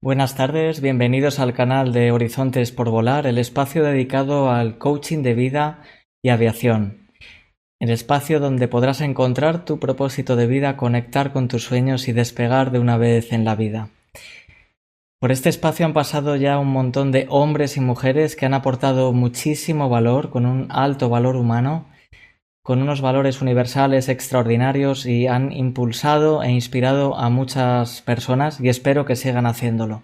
Buenas tardes, bienvenidos al canal de Horizontes por Volar, el espacio dedicado al coaching de vida y aviación. El espacio donde podrás encontrar tu propósito de vida, conectar con tus sueños y despegar de una vez en la vida. Por este espacio han pasado ya un montón de hombres y mujeres que han aportado muchísimo valor, con un alto valor humano, con unos valores universales extraordinarios y han impulsado e inspirado a muchas personas y espero que sigan haciéndolo.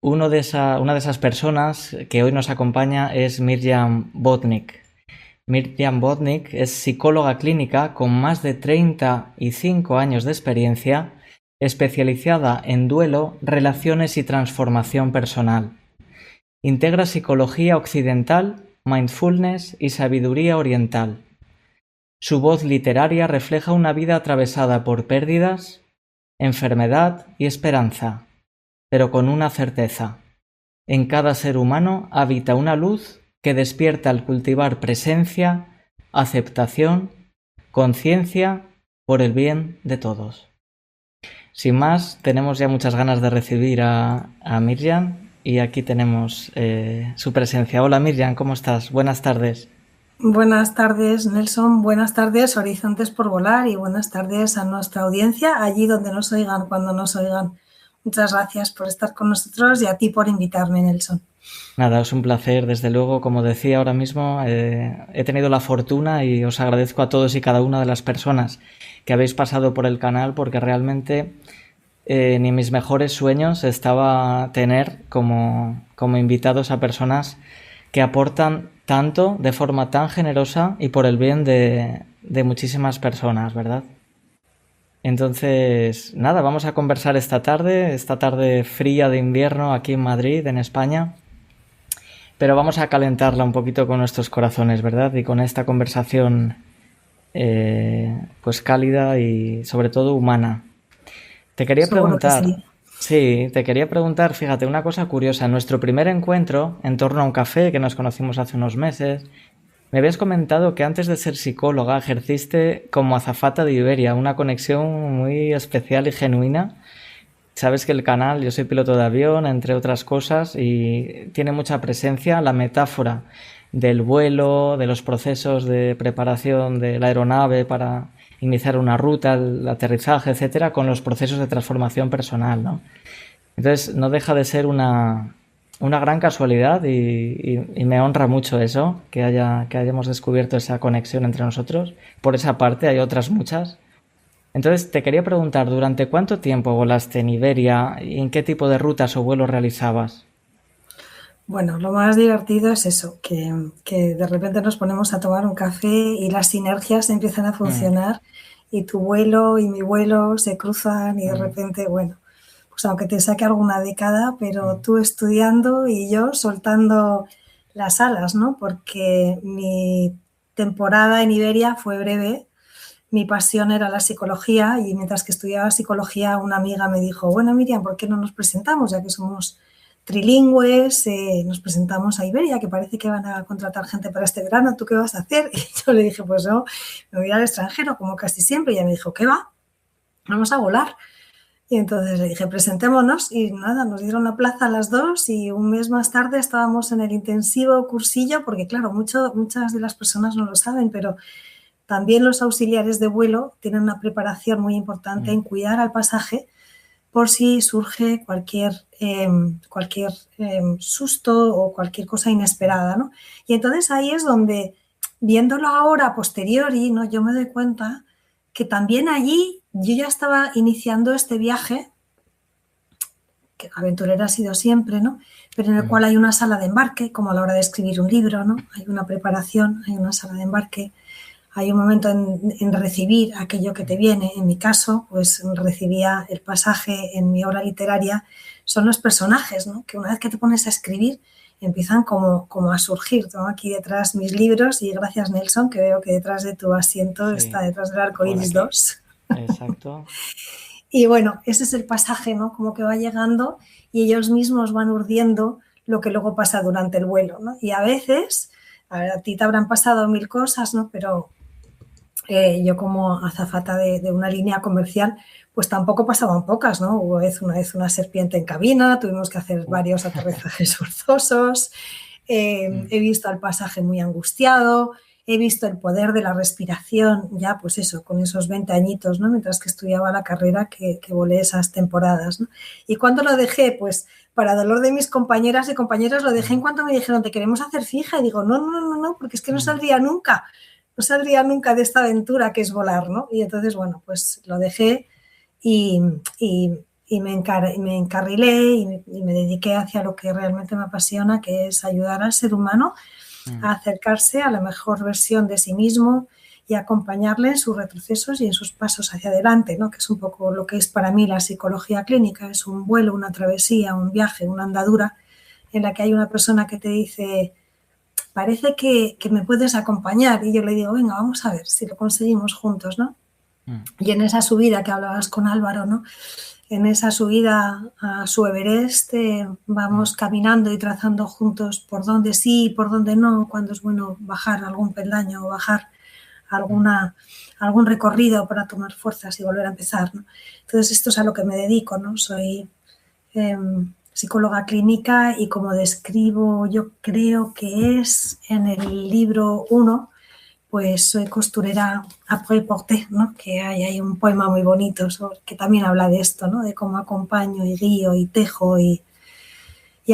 Una de esas personas que hoy nos acompaña es Mirjam Botnick. Mirjam Botnick es psicóloga clínica con más de 35 años de experiencia, especializada en duelo, relaciones y transformación personal. Integra psicología occidental, mindfulness y sabiduría oriental. Su voz literaria refleja una vida atravesada por pérdidas, enfermedad y esperanza, pero con una certeza: en cada ser humano habita una luz que despierta al cultivar presencia, aceptación, conciencia por el bien de todos. Sin más, tenemos ya muchas ganas de recibir a Mirjam y aquí tenemos su presencia. Hola Mirjam, ¿cómo estás? Buenas tardes. Buenas tardes, Nelson. Buenas tardes, Horizontes por Volar, y buenas tardes a nuestra audiencia, allí donde nos oigan, cuando nos oigan. Muchas gracias por estar con nosotros y a ti por invitarme, Nelson. Nada, es un placer, desde luego. Como decía ahora mismo, he tenido la fortuna y os agradezco a todos y cada una de las personas que habéis pasado por el canal, porque realmente ni en mis mejores sueños estaba tener como invitados a personas que aportan tanto, de forma tan generosa y por el bien de muchísimas personas, ¿verdad? Entonces, nada, vamos a conversar esta tarde fría de invierno aquí en Madrid, en España, pero vamos a calentarla un poquito con nuestros corazones, ¿verdad? Y con esta conversación pues cálida y sobre todo humana. Te quería Seguro que preguntar, sí. sí, te quería preguntar, fíjate, una cosa curiosa. En nuestro primer encuentro, en torno a un café que nos conocimos hace unos meses, me habías comentado que antes de ser psicóloga ejerciste como azafata de Iberia, una conexión muy especial y genuina. Sabes que el canal, yo soy piloto de avión, entre otras cosas, y tiene mucha presencia la metáfora del vuelo, de los procesos de preparación de la aeronave para iniciar una ruta, el aterrizaje, etcétera, con los procesos de transformación personal, ¿no? Entonces, no deja de ser una gran casualidad y me honra mucho eso, que hayamos descubierto esa conexión entre nosotros. Por esa parte, hay otras muchas. Entonces, te quería preguntar, ¿durante cuánto tiempo volaste en Iberia y en qué tipo de rutas o vuelos realizabas? Bueno, lo más divertido es eso, que de repente nos ponemos a tomar un café y las sinergias empiezan a Mm, funcionar y tu vuelo y mi vuelo se cruzan y de mm, repente, bueno, pues aunque te saque alguna década, pero mm, tú estudiando y yo soltando las alas, ¿no? Porque mi temporada en Iberia fue breve, mi pasión era la psicología y mientras que estudiaba psicología una amiga me dijo, bueno Miriam, ¿por qué no nos presentamos? Ya que somos trilingües, nos presentamos a Iberia, que parece que van a contratar gente para este verano, ¿tú qué vas a hacer? Y yo le dije, pues no, me voy al extranjero, como casi siempre, y ella me dijo, ¿qué va? Vamos a volar. Y entonces le dije, presentémonos y nada, nos dieron la plaza a las dos y un mes más tarde estábamos en el intensivo cursillo, porque claro, muchas de las personas no lo saben, pero también los auxiliares de vuelo tienen una preparación muy importante mm. en cuidar al pasaje por si surge cualquier susto o cualquier cosa inesperada, ¿no? Y entonces ahí es donde, viéndolo ahora a posteriori, ¿no? Yo me doy cuenta que también allí yo ya estaba iniciando este viaje, que aventurera ha sido siempre, ¿no? Pero en el Mm. cual hay una sala de embarque, como a la hora de escribir un libro, ¿no? Hay una preparación, hay una sala de embarque, hay un momento en recibir aquello que te viene. En mi caso, pues recibía el pasaje en mi obra literaria, son los personajes, ¿no? Que una vez que te pones a escribir, empiezan como a surgir. Tengo aquí detrás mis libros y gracias Nelson, que veo que detrás de tu asiento está Sí, detrás del arco por iris aquí. 2. Exacto. Y bueno, ese es el pasaje, ¿no? Como que va llegando y ellos mismos van urdiendo lo que luego pasa durante el vuelo, ¿no? Y a veces, a ti te habrán pasado mil cosas, ¿no? Pero Yo como azafata de una línea comercial, pues tampoco pasaban pocas, ¿no? Hubo una vez una serpiente en cabina, tuvimos que hacer varios aterrizajes forzosos, he visto al pasaje muy angustiado, he visto el poder de la respiración, ya pues eso, con esos 20 añitos, ¿no? Mientras que estudiaba la carrera, que volé esas temporadas, ¿no? ¿Y cuándo lo dejé? Pues para dolor de mis compañeras y compañeros lo dejé en cuanto me dijeron, te queremos hacer fija, y digo, no, porque es que no saldría nunca. No saldría nunca de esta aventura que es volar, ¿no? Y entonces, bueno, pues lo dejé y, y, me encarrilé y me dediqué hacia lo que realmente me apasiona, que es ayudar al ser humano a acercarse a la mejor versión de sí mismo y acompañarle en sus retrocesos y en sus pasos hacia adelante, ¿no? Que es un poco lo que es para mí la psicología clínica, es un vuelo, una travesía, un viaje, una andadura en la que hay una persona que te dice, parece que me puedes acompañar, y yo le digo, venga, vamos a ver si lo conseguimos juntos, ¿no? Y en esa subida que hablabas con Álvaro, ¿no? En esa subida a su Everest vamos caminando y trazando juntos por dónde sí y por dónde no, cuando es bueno bajar algún peldaño o bajar algún recorrido para tomar fuerzas y volver a empezar, ¿no? Entonces esto es a lo que me dedico, ¿no? Soy psicóloga clínica y como describo, yo creo que es en el libro 1, pues soy costurera à prêt-porter, ¿no? Que hay un poema muy bonito que también habla de esto, ¿no? De cómo acompaño y guío y tejo y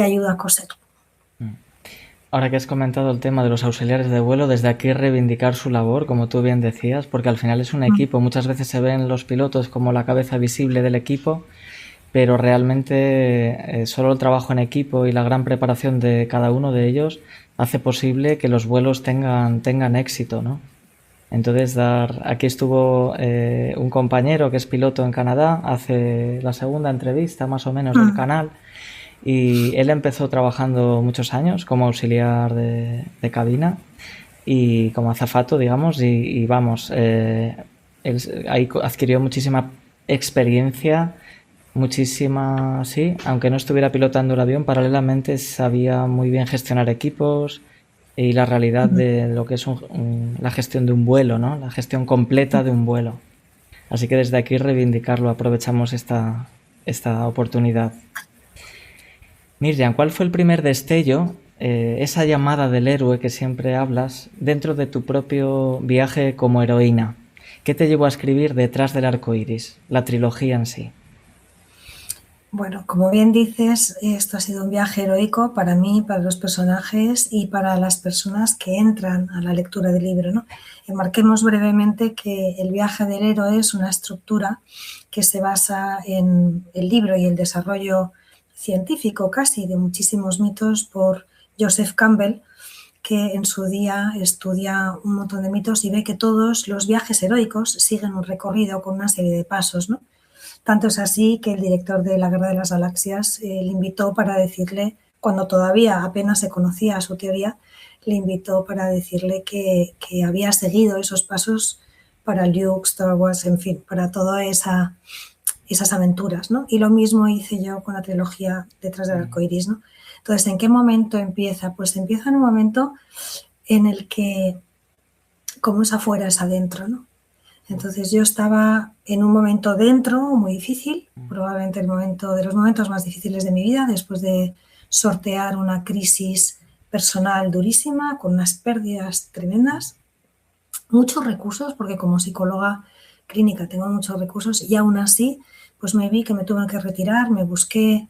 ayudo a coser. Ahora que has comentado el tema de los auxiliares de vuelo, desde aquí reivindicar su labor, como tú bien decías, porque al final es un equipo. Muchas veces se ven los pilotos como la cabeza visible del equipo, pero realmente solo el trabajo en equipo y la gran preparación de cada uno de ellos hace posible que los vuelos tengan éxito, ¿no? Entonces, aquí estuvo un compañero que es piloto en Canadá, hace la segunda entrevista más o menos del canal, y él empezó trabajando muchos años como auxiliar de cabina y como azafato, digamos, y vamos, él ahí adquirió muchísima experiencia, muchísima, sí, aunque no estuviera pilotando el avión, paralelamente sabía muy bien gestionar equipos y la realidad de lo que es la gestión de un vuelo, ¿no? La gestión completa de un vuelo. Así que desde aquí reivindicarlo, aprovechamos esta oportunidad. Miriam, ¿cuál fue el primer destello, esa llamada del héroe que siempre hablas, dentro de tu propio viaje como heroína? ¿Qué te llevó a escribir Detrás del arco iris, la trilogía en sí? Bueno, como bien dices, esto ha sido un viaje heroico para mí, para los personajes y para las personas que entran a la lectura del libro, ¿no? Enmarquemos brevemente que el viaje del héroe es una estructura que se basa en el libro y el desarrollo científico casi de muchísimos mitos por Joseph Campbell, que en su día estudia un montón de mitos y ve que todos los viajes heroicos siguen un recorrido con una serie de pasos, ¿no? Tanto es así que el director de La Guerra de las Galaxias le invitó para decirle, cuando todavía apenas se conocía su teoría, le invitó para decirle que había seguido esos pasos para Luke, Star Wars, en fin, para todas esas aventuras, ¿no? Y lo mismo hice yo con la trilogía Detrás del arco iris, ¿no? Entonces, ¿en qué momento empieza? Pues empieza en un momento en el que, como es afuera, es adentro, ¿no? Entonces yo estaba en un momento dentro muy difícil, probablemente el momento de los momentos más difíciles de mi vida, después de sortear una crisis personal durísima, con unas pérdidas tremendas, muchos recursos, porque como psicóloga clínica tengo muchos recursos, y aún así pues me vi que me tuve que retirar, me busqué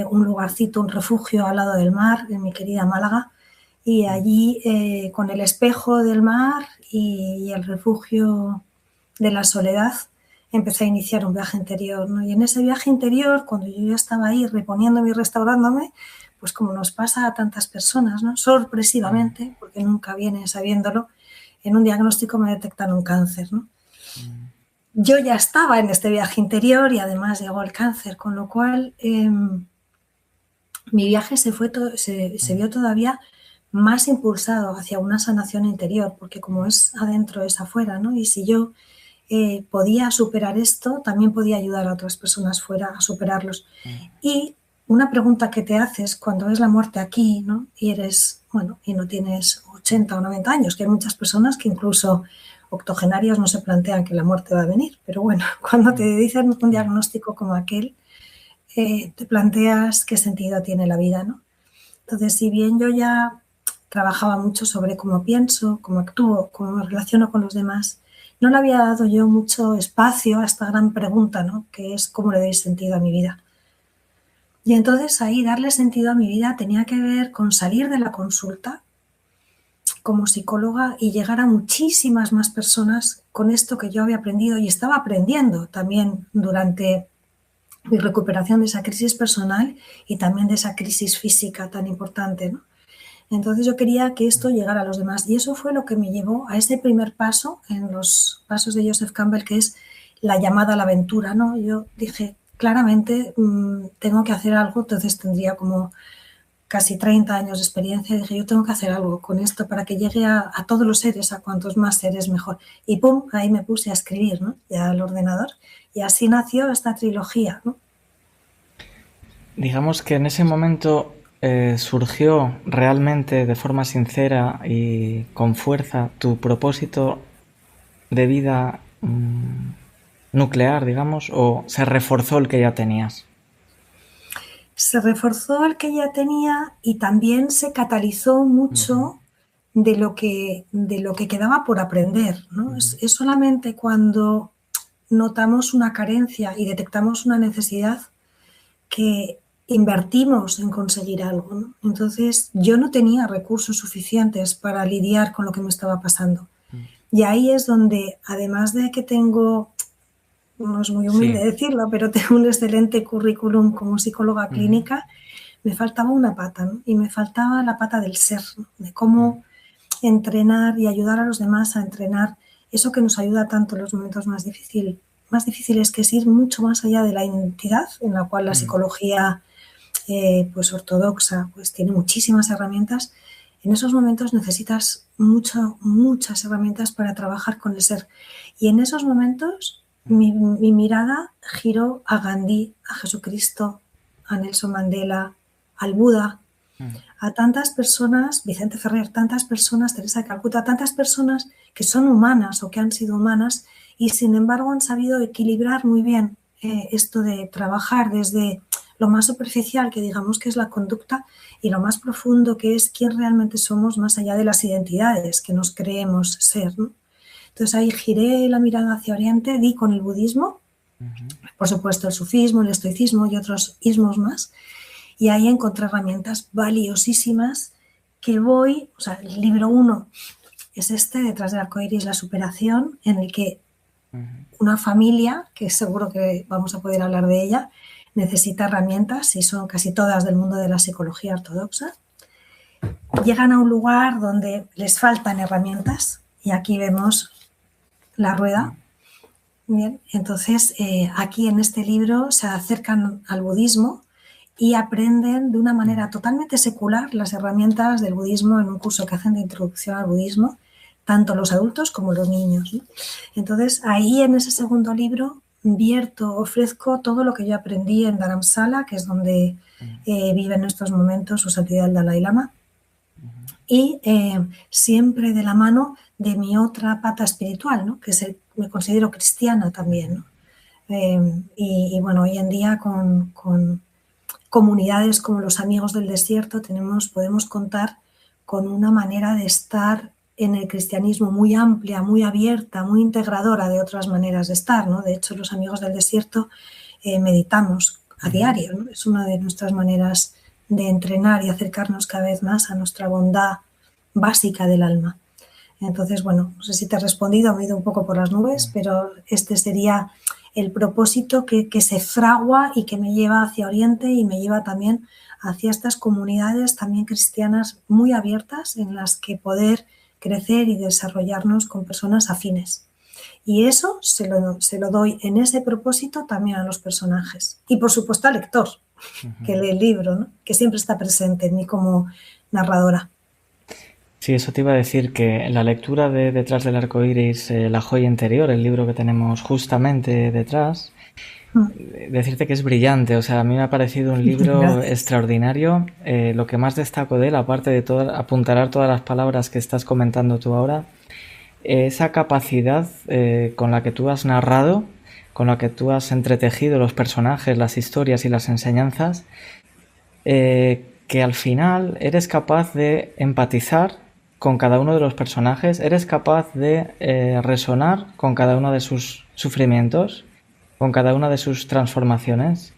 un lugarcito, un refugio al lado del mar, en mi querida Málaga, y allí con el espejo del mar y el refugio de la soledad, empecé a iniciar un viaje interior, ¿no? Y en ese viaje interior, cuando yo ya estaba ahí reponiéndome y restaurándome, pues como nos pasa a tantas personas, ¿no? Sorpresivamente, porque nunca viene sabiéndolo, en un diagnóstico me detectaron cáncer, ¿no? Yo ya estaba en este viaje interior y además llegó el cáncer, con lo cual mi viaje se vio todavía más impulsado hacia una sanación interior, porque como es adentro, es afuera, ¿no? Y si yo podía superar esto, también podía ayudar a otras personas fuera a superarlos. Y una pregunta que te haces cuando ves la muerte aquí, ¿no? Y eres, bueno, y no tienes 80 o 90 años, que hay muchas personas que incluso octogenarios no se plantean que la muerte va a venir, pero bueno, cuando te dicen un diagnóstico como aquel, te planteas qué sentido tiene la vida, ¿no? Entonces, si bien yo ya trabajaba mucho sobre cómo pienso, cómo actúo, cómo me relaciono con los demás, no le había dado yo mucho espacio a esta gran pregunta, ¿no? Que es cómo le doy sentido a mi vida. Y entonces ahí darle sentido a mi vida tenía que ver con salir de la consulta como psicóloga y llegar a muchísimas más personas con esto que yo había aprendido y estaba aprendiendo también durante mi recuperación de esa crisis personal y también de esa crisis física tan importante, ¿no? Entonces yo quería que esto llegara a los demás y eso fue lo que me llevó a ese primer paso en los pasos de Joseph Campbell, que es la llamada a la aventura, ¿no? Yo dije claramente tengo que hacer algo, entonces tendría como casi 30 años de experiencia, dije yo tengo que hacer algo con esto para que llegue a todos los seres, a cuantos más seres mejor. Y pum, ahí me puse a escribir, ¿no? Ya al ordenador y así nació esta trilogía, ¿no? Digamos que en ese momento surgió realmente de forma sincera y con fuerza tu propósito de vida nuclear, digamos, o se reforzó el que ya tenías. Se reforzó el que ya tenía y también se catalizó mucho de lo que quedaba por aprender, ¿no? Es solamente cuando notamos una carencia y detectamos una necesidad que invertimos en conseguir algo, ¿no? Entonces yo no tenía recursos suficientes para lidiar con lo que me estaba pasando. Y ahí es donde, además de que tengo, no es muy humilde decirlo, pero tengo un excelente currículum como psicóloga clínica, me faltaba una pata, ¿no? Y me faltaba la pata del ser, ¿no? De cómo entrenar y ayudar a los demás a entrenar eso que nos ayuda tanto en los momentos más difíciles, que es ir mucho más allá de la identidad, en la cual la psicología pues ortodoxa pues tiene muchísimas herramientas. En esos momentos necesitas muchas herramientas para trabajar con el ser. Y en esos momentos mi mirada giró a Gandhi, a Jesucristo, a Nelson Mandela, al Buda, a tantas personas, Vicente Ferrer, tantas personas, Teresa de Calcuta, tantas personas que son humanas o que han sido humanas y sin embargo han sabido equilibrar muy bien esto de trabajar desde lo más superficial, que digamos que es la conducta, y lo más profundo, que es quién realmente somos más allá de las identidades que nos creemos ser, ¿no? Entonces ahí giré la mirada hacia Oriente, di con el budismo, por supuesto el sufismo, el estoicismo y otros ismos más, y ahí encontré herramientas valiosísimas que o sea, el libro 1 es Detrás del arcoíris, la superación, en el que una familia, que seguro que vamos a poder hablar de ella, necesita herramientas y son casi todas del mundo de la psicología ortodoxa. Llegan a un lugar donde les faltan herramientas y aquí vemos la rueda. Bien, entonces aquí en este libro se acercan al budismo y aprenden de una manera totalmente secular las herramientas del budismo en un curso que hacen de introducción al budismo, tanto los adultos como los niños, ¿no? Entonces ahí en ese segundo libro ofrezco todo lo que yo aprendí en Dharamsala, que es donde vive en estos momentos su santidad el Dalai Lama, y siempre de la mano de mi otra pata espiritual, ¿no? Que me considero cristiana también, ¿no? Y bueno, hoy en día con comunidades como los Amigos del Desierto podemos contar con una manera de estar en el cristianismo muy amplia, muy abierta, muy integradora de otras maneras de estar, ¿no? De hecho, los Amigos del Desierto meditamos a diario, ¿no? Es una de nuestras maneras de entrenar y acercarnos cada vez más a nuestra bondad básica del alma. Entonces, bueno, no sé si te he respondido, me he ido un poco por las nubes, pero este sería el propósito que se fragua y que me lleva hacia Oriente y me lleva también hacia estas comunidades también cristianas muy abiertas en las que poder crecer y desarrollarnos con personas afines. Y eso se lo doy en ese propósito también a los personajes. Y por supuesto al lector, que lee el libro, ¿no? Que siempre está presente en mí como narradora. Sí, eso te iba a decir, que la lectura de Detrás del arcoíris, La joya interior, el libro que tenemos justamente detrás, decirte que es brillante. O sea, a mí me ha parecido un libro extraordinario. Lo que más destaco de él, aparte de apuntalar todas las palabras que estás comentando tú ahora, esa capacidad con la que tú has narrado, con la que tú has entretejido los personajes, las historias y las enseñanzas, que al final eres capaz de empatizar con cada uno de los personajes, eres capaz de resonar con cada uno de sus sufrimientos, con cada una de sus transformaciones.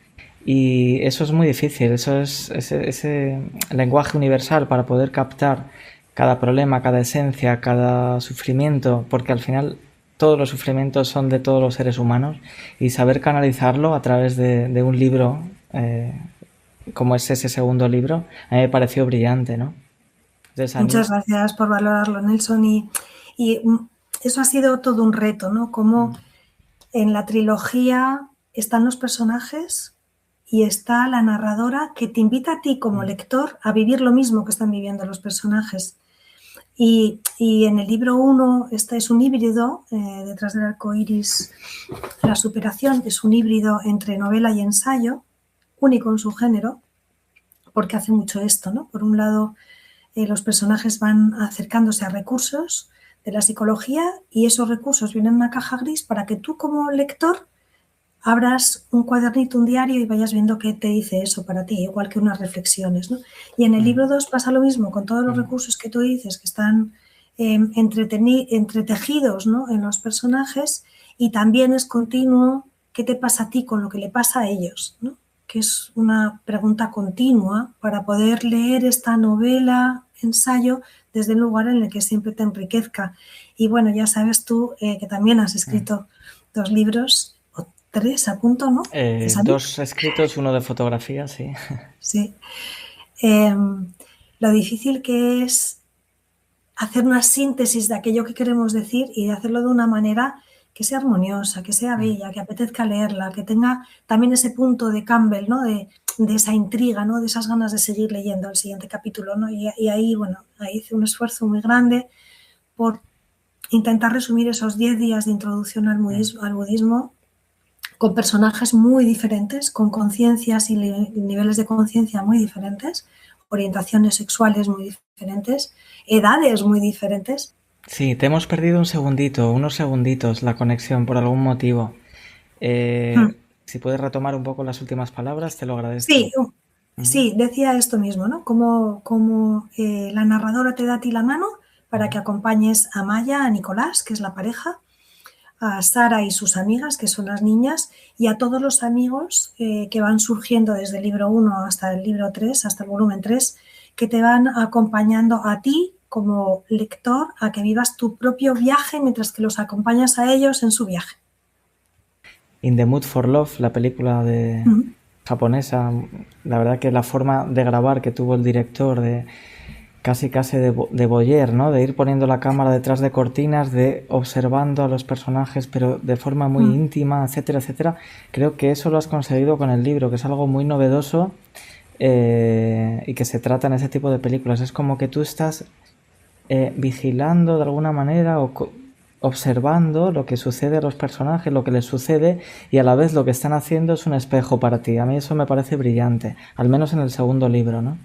Y eso es muy difícil, eso es ese lenguaje universal para poder captar cada problema, cada esencia, cada sufrimiento, porque al final todos los sufrimientos son de todos los seres humanos, y saber canalizarlo a través de un libro, como es ese segundo libro, a mí me pareció brillante, ¿no? Entonces, a mí, Muchas gracias por valorarlo, Nelson. Y eso ha sido todo un reto, ¿no? Como en la trilogía están los personajes y está la narradora que te invita a ti como lector a vivir lo mismo que están viviendo los personajes. Y en el libro 1, este es un híbrido, detrás del arco iris, la superación es un híbrido entre novela y ensayo, único en su género, porque hace mucho esto, ¿no? Por un lado, los personajes van acercándose a recursos de la psicología y esos recursos vienen en una caja gris para que tú como lector abras un cuadernito, un diario y vayas viendo qué te dice eso para ti, igual que unas reflexiones, ¿no? Y en el libro 2 pasa lo mismo, con todos los recursos que tú dices, que están entretejidos, ¿no?, en los personajes, y también es continuo qué te pasa a ti con lo que le pasa a ellos, ¿no? Que es una pregunta continua para poder leer esta novela, ensayo, desde un lugar en el que siempre te enriquezca. Y bueno, ya sabes tú que también has escrito 2 libros, 3 a punto, ¿no? 2 escritos, uno de fotografía, sí. Sí. Lo difícil que es hacer una síntesis de aquello que queremos decir y de hacerlo de una manera que sea armoniosa, que sea bella, que apetezca leerla, que tenga también ese punto de Campbell, ¿no? De esa intriga, ¿no? De esas ganas de seguir leyendo el siguiente capítulo, ¿no? Y ahí, bueno, ahí hice un esfuerzo muy grande por intentar resumir esos 10 días de introducción al budismo con personajes muy diferentes, con conciencias y niveles de conciencia muy diferentes, orientaciones sexuales muy diferentes, edades muy diferentes. Sí, te hemos perdido un segundito, unos segunditos la conexión por algún motivo. Si puedes retomar un poco las últimas palabras, te lo agradezco. Sí, sí, decía esto mismo, ¿no? Como la narradora te da a ti la mano para que acompañes a Maya, a Nicolás, que es la pareja, a Sara y sus amigas, que son las niñas, y a todos los amigos que van surgiendo desde el libro 1 hasta el libro 3, hasta el volumen 3, que te van acompañando a ti como lector a que vivas tu propio viaje mientras que los acompañas a ellos en su viaje. In the Mood for Love, la película japonesa, la verdad que la forma de grabar que tuvo el director, de casi de voyeur, ¿no? De ir poniendo la cámara detrás de cortinas, de observando a los personajes, pero de forma muy íntima, etcétera, etcétera. Creo que eso lo has conseguido con el libro, que es algo muy novedoso y que se trata en ese tipo de películas. Es como que tú estás vigilando de alguna manera o observando lo que sucede a los personajes, lo que les sucede, y a la vez lo que están haciendo es un espejo para ti. A mí eso me parece brillante, al menos en el segundo libro, ¿no?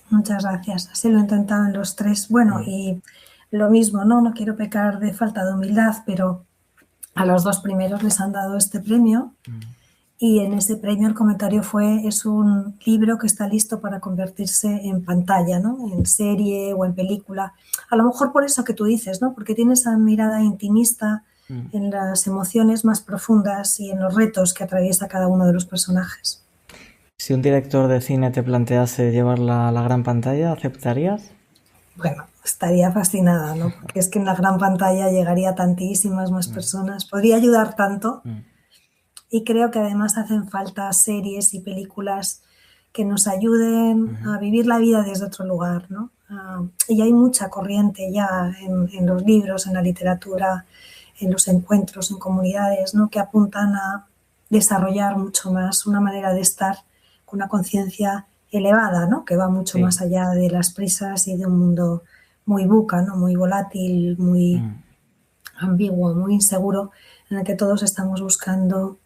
Muchas gracias. Así lo he intentado en los 3. Bueno, y lo mismo, ¿no? No quiero pecar de falta de humildad, pero a los 2 primeros les han dado este premio. Y en ese premio el comentario es un libro que está listo para convertirse en pantalla, ¿no? En serie o en película. A lo mejor por eso que tú dices, ¿no? Porque tiene esa mirada intimista en las emociones más profundas y en los retos que atraviesa cada uno de los personajes. Si un director de cine te plantease llevarla a la gran pantalla, ¿aceptarías? Bueno, estaría fascinada, ¿no? Porque es que en la gran pantalla llegaría a tantísimas más personas, podría ayudar tanto. Y creo que además hacen falta series y películas que nos ayuden a vivir la vida desde otro lugar, ¿no? Y hay mucha corriente ya en los libros, en la literatura, en los encuentros, en comunidades, ¿no? Que apuntan a desarrollar mucho más una manera de estar con una conciencia elevada, ¿no? Que va mucho más allá de las prisas y de un mundo muy buca, ¿no? Muy volátil, muy ambiguo, muy inseguro, en el que todos estamos buscando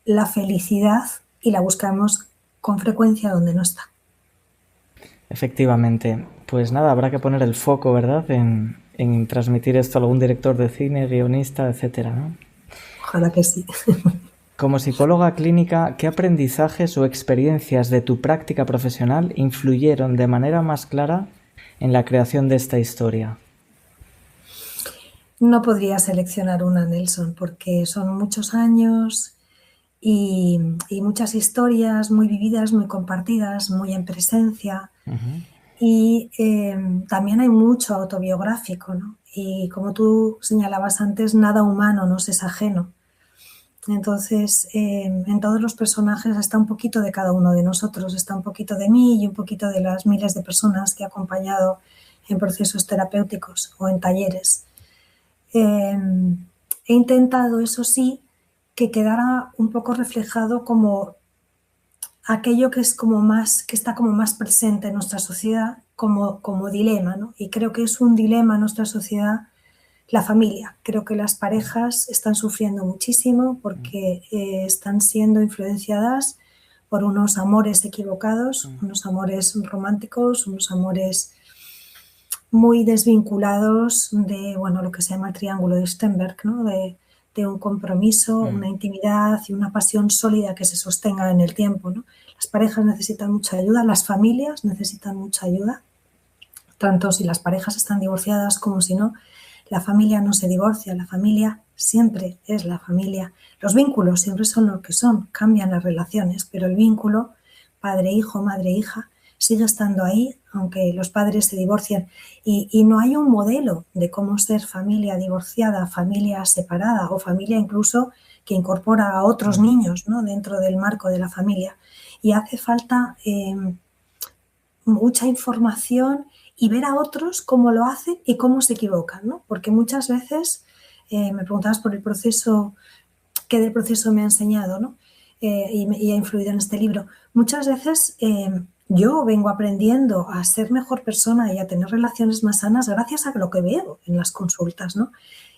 la felicidad y la buscamos con frecuencia donde no está. Efectivamente. Pues nada, habrá que poner el foco, ¿verdad?, en en transmitir esto a algún director de cine, guionista, etcétera, ¿no? Ojalá que sí. Como psicóloga clínica, ¿qué aprendizajes o experiencias de tu práctica profesional influyeron de manera más clara en la creación de esta historia? No podría seleccionar una, Nelson, porque son muchos años y muchas historias muy vividas, muy compartidas, muy en presencia. Uh-huh. Y también hay mucho autobiográfico, ¿no? Y como tú señalabas antes, nada humano nos es ajeno. Entonces, en todos los personajes está un poquito de cada uno de nosotros, está un poquito de mí y un poquito de las miles de personas que he acompañado en procesos terapéuticos o en talleres. He intentado, eso sí, que quedara un poco reflejado como aquello que es como más, que está como más presente en nuestra sociedad como dilema, ¿no? Y creo que es un dilema en nuestra sociedad la familia. Creo que las parejas están sufriendo muchísimo porque están siendo influenciadas por unos amores equivocados, unos amores románticos, unos amores muy desvinculados de, bueno, lo que se llama el triángulo de Stenberg, ¿no? De un compromiso, una intimidad y una pasión sólida que se sostenga en el tiempo, ¿no? Las parejas necesitan mucha ayuda, las familias necesitan mucha ayuda, tanto si las parejas están divorciadas como si no. La familia no se divorcia, la familia siempre es la familia. Los vínculos siempre son lo que son, cambian las relaciones, pero el vínculo padre-hijo, madre-hija sigue estando ahí, aunque los padres se divorcien. Y no hay un modelo de cómo ser familia divorciada, familia separada o familia incluso que incorpora a otros niños, ¿no? Dentro del marco de la familia. Y hace falta mucha información y ver a otros cómo lo hacen y cómo se equivocan, ¿no? Porque muchas veces, me preguntabas por el proceso, qué del proceso me ha enseñado, ¿no? Y ha influido en este libro. Muchas veces yo vengo aprendiendo a ser mejor persona y a tener relaciones más sanas gracias a lo que veo en las consultas, ¿no?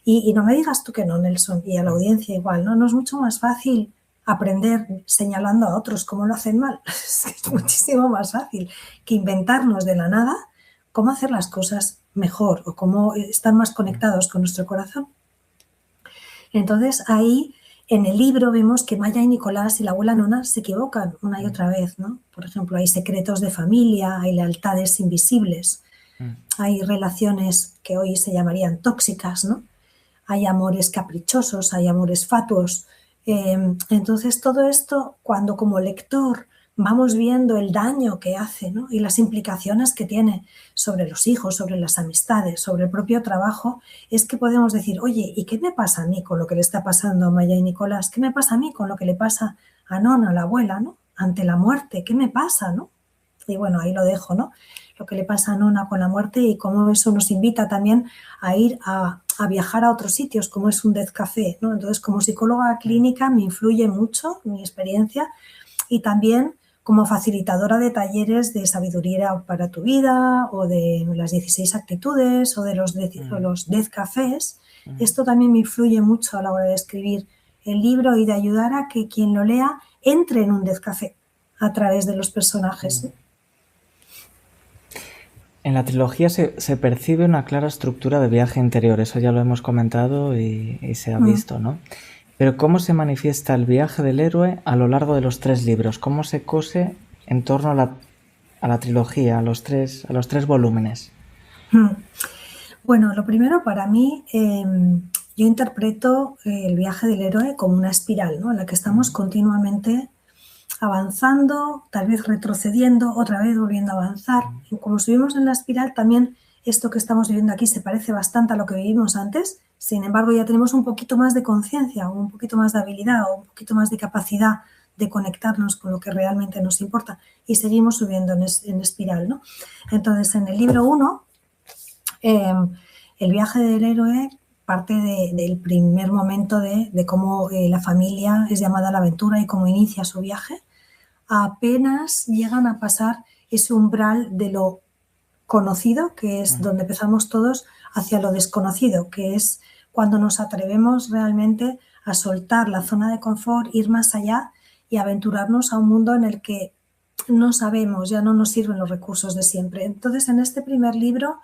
Y no me digas tú que no, Nelson, y a la audiencia igual, ¿no? No es mucho más fácil aprender señalando a otros cómo lo hacen mal. Es muchísimo más fácil que inventarnos de la nada cómo hacer las cosas mejor o cómo estar más conectados con nuestro corazón. Entonces ahí en el libro vemos que Maya y Nicolás y la abuela Nona se equivocan una y otra vez, ¿no? Por ejemplo, hay secretos de familia, hay lealtades invisibles, hay relaciones que hoy se llamarían tóxicas, ¿no? Hay amores caprichosos, hay amores fatuos. Entonces todo esto, cuando como lector vamos viendo el daño que hace, ¿no? Y las implicaciones que tiene sobre los hijos, sobre las amistades, sobre el propio trabajo, es que podemos decir, oye, ¿y qué me pasa a mí con lo que le está pasando a Maya y Nicolás? ¿Qué me pasa a mí con lo que le pasa a Nona, la abuela, ¿no? Ante la muerte, ¿qué me pasa, no? Y bueno, ahí lo dejo, ¿no? Lo que le pasa a Nona con la muerte y cómo eso nos invita también a ir a viajar a otros sitios, como es un Death Café, ¿no? Entonces, como psicóloga clínica me influye mucho mi experiencia y también como facilitadora de talleres de sabiduría para tu vida o de las 16 actitudes o de los Death Cafés. Esto también me influye mucho a la hora de escribir el libro y de ayudar a que quien lo lea entre en un Death Café a través de los personajes. En la trilogía se percibe una clara estructura de viaje interior, eso ya lo hemos comentado y se ha visto, ¿no? Pero ¿cómo se manifiesta el viaje del héroe a lo largo de los 3 libros? ¿Cómo se cose en torno a la trilogía, a los tres volúmenes? Bueno, lo primero para mí, yo interpreto el viaje del héroe como una espiral, ¿no? En la que estamos continuamente avanzando, tal vez retrocediendo, otra vez volviendo a avanzar. Y como subimos en la espiral, también esto que estamos viviendo aquí se parece bastante a lo que vivimos antes. Sin embargo, ya tenemos un poquito más de conciencia, un poquito más de habilidad o un poquito más de capacidad de conectarnos con lo que realmente nos importa y seguimos subiendo en espiral, ¿no? Entonces, en el libro 1, el viaje del héroe parte del primer momento de cómo la familia es llamada a la aventura y cómo inicia su viaje. Apenas llegan a pasar ese umbral de lo conocido, que es donde empezamos todos, hacia lo desconocido, que es cuando nos atrevemos realmente a soltar la zona de confort, ir más allá y aventurarnos a un mundo en el que no sabemos, ya no nos sirven los recursos de siempre. Entonces, en este primer libro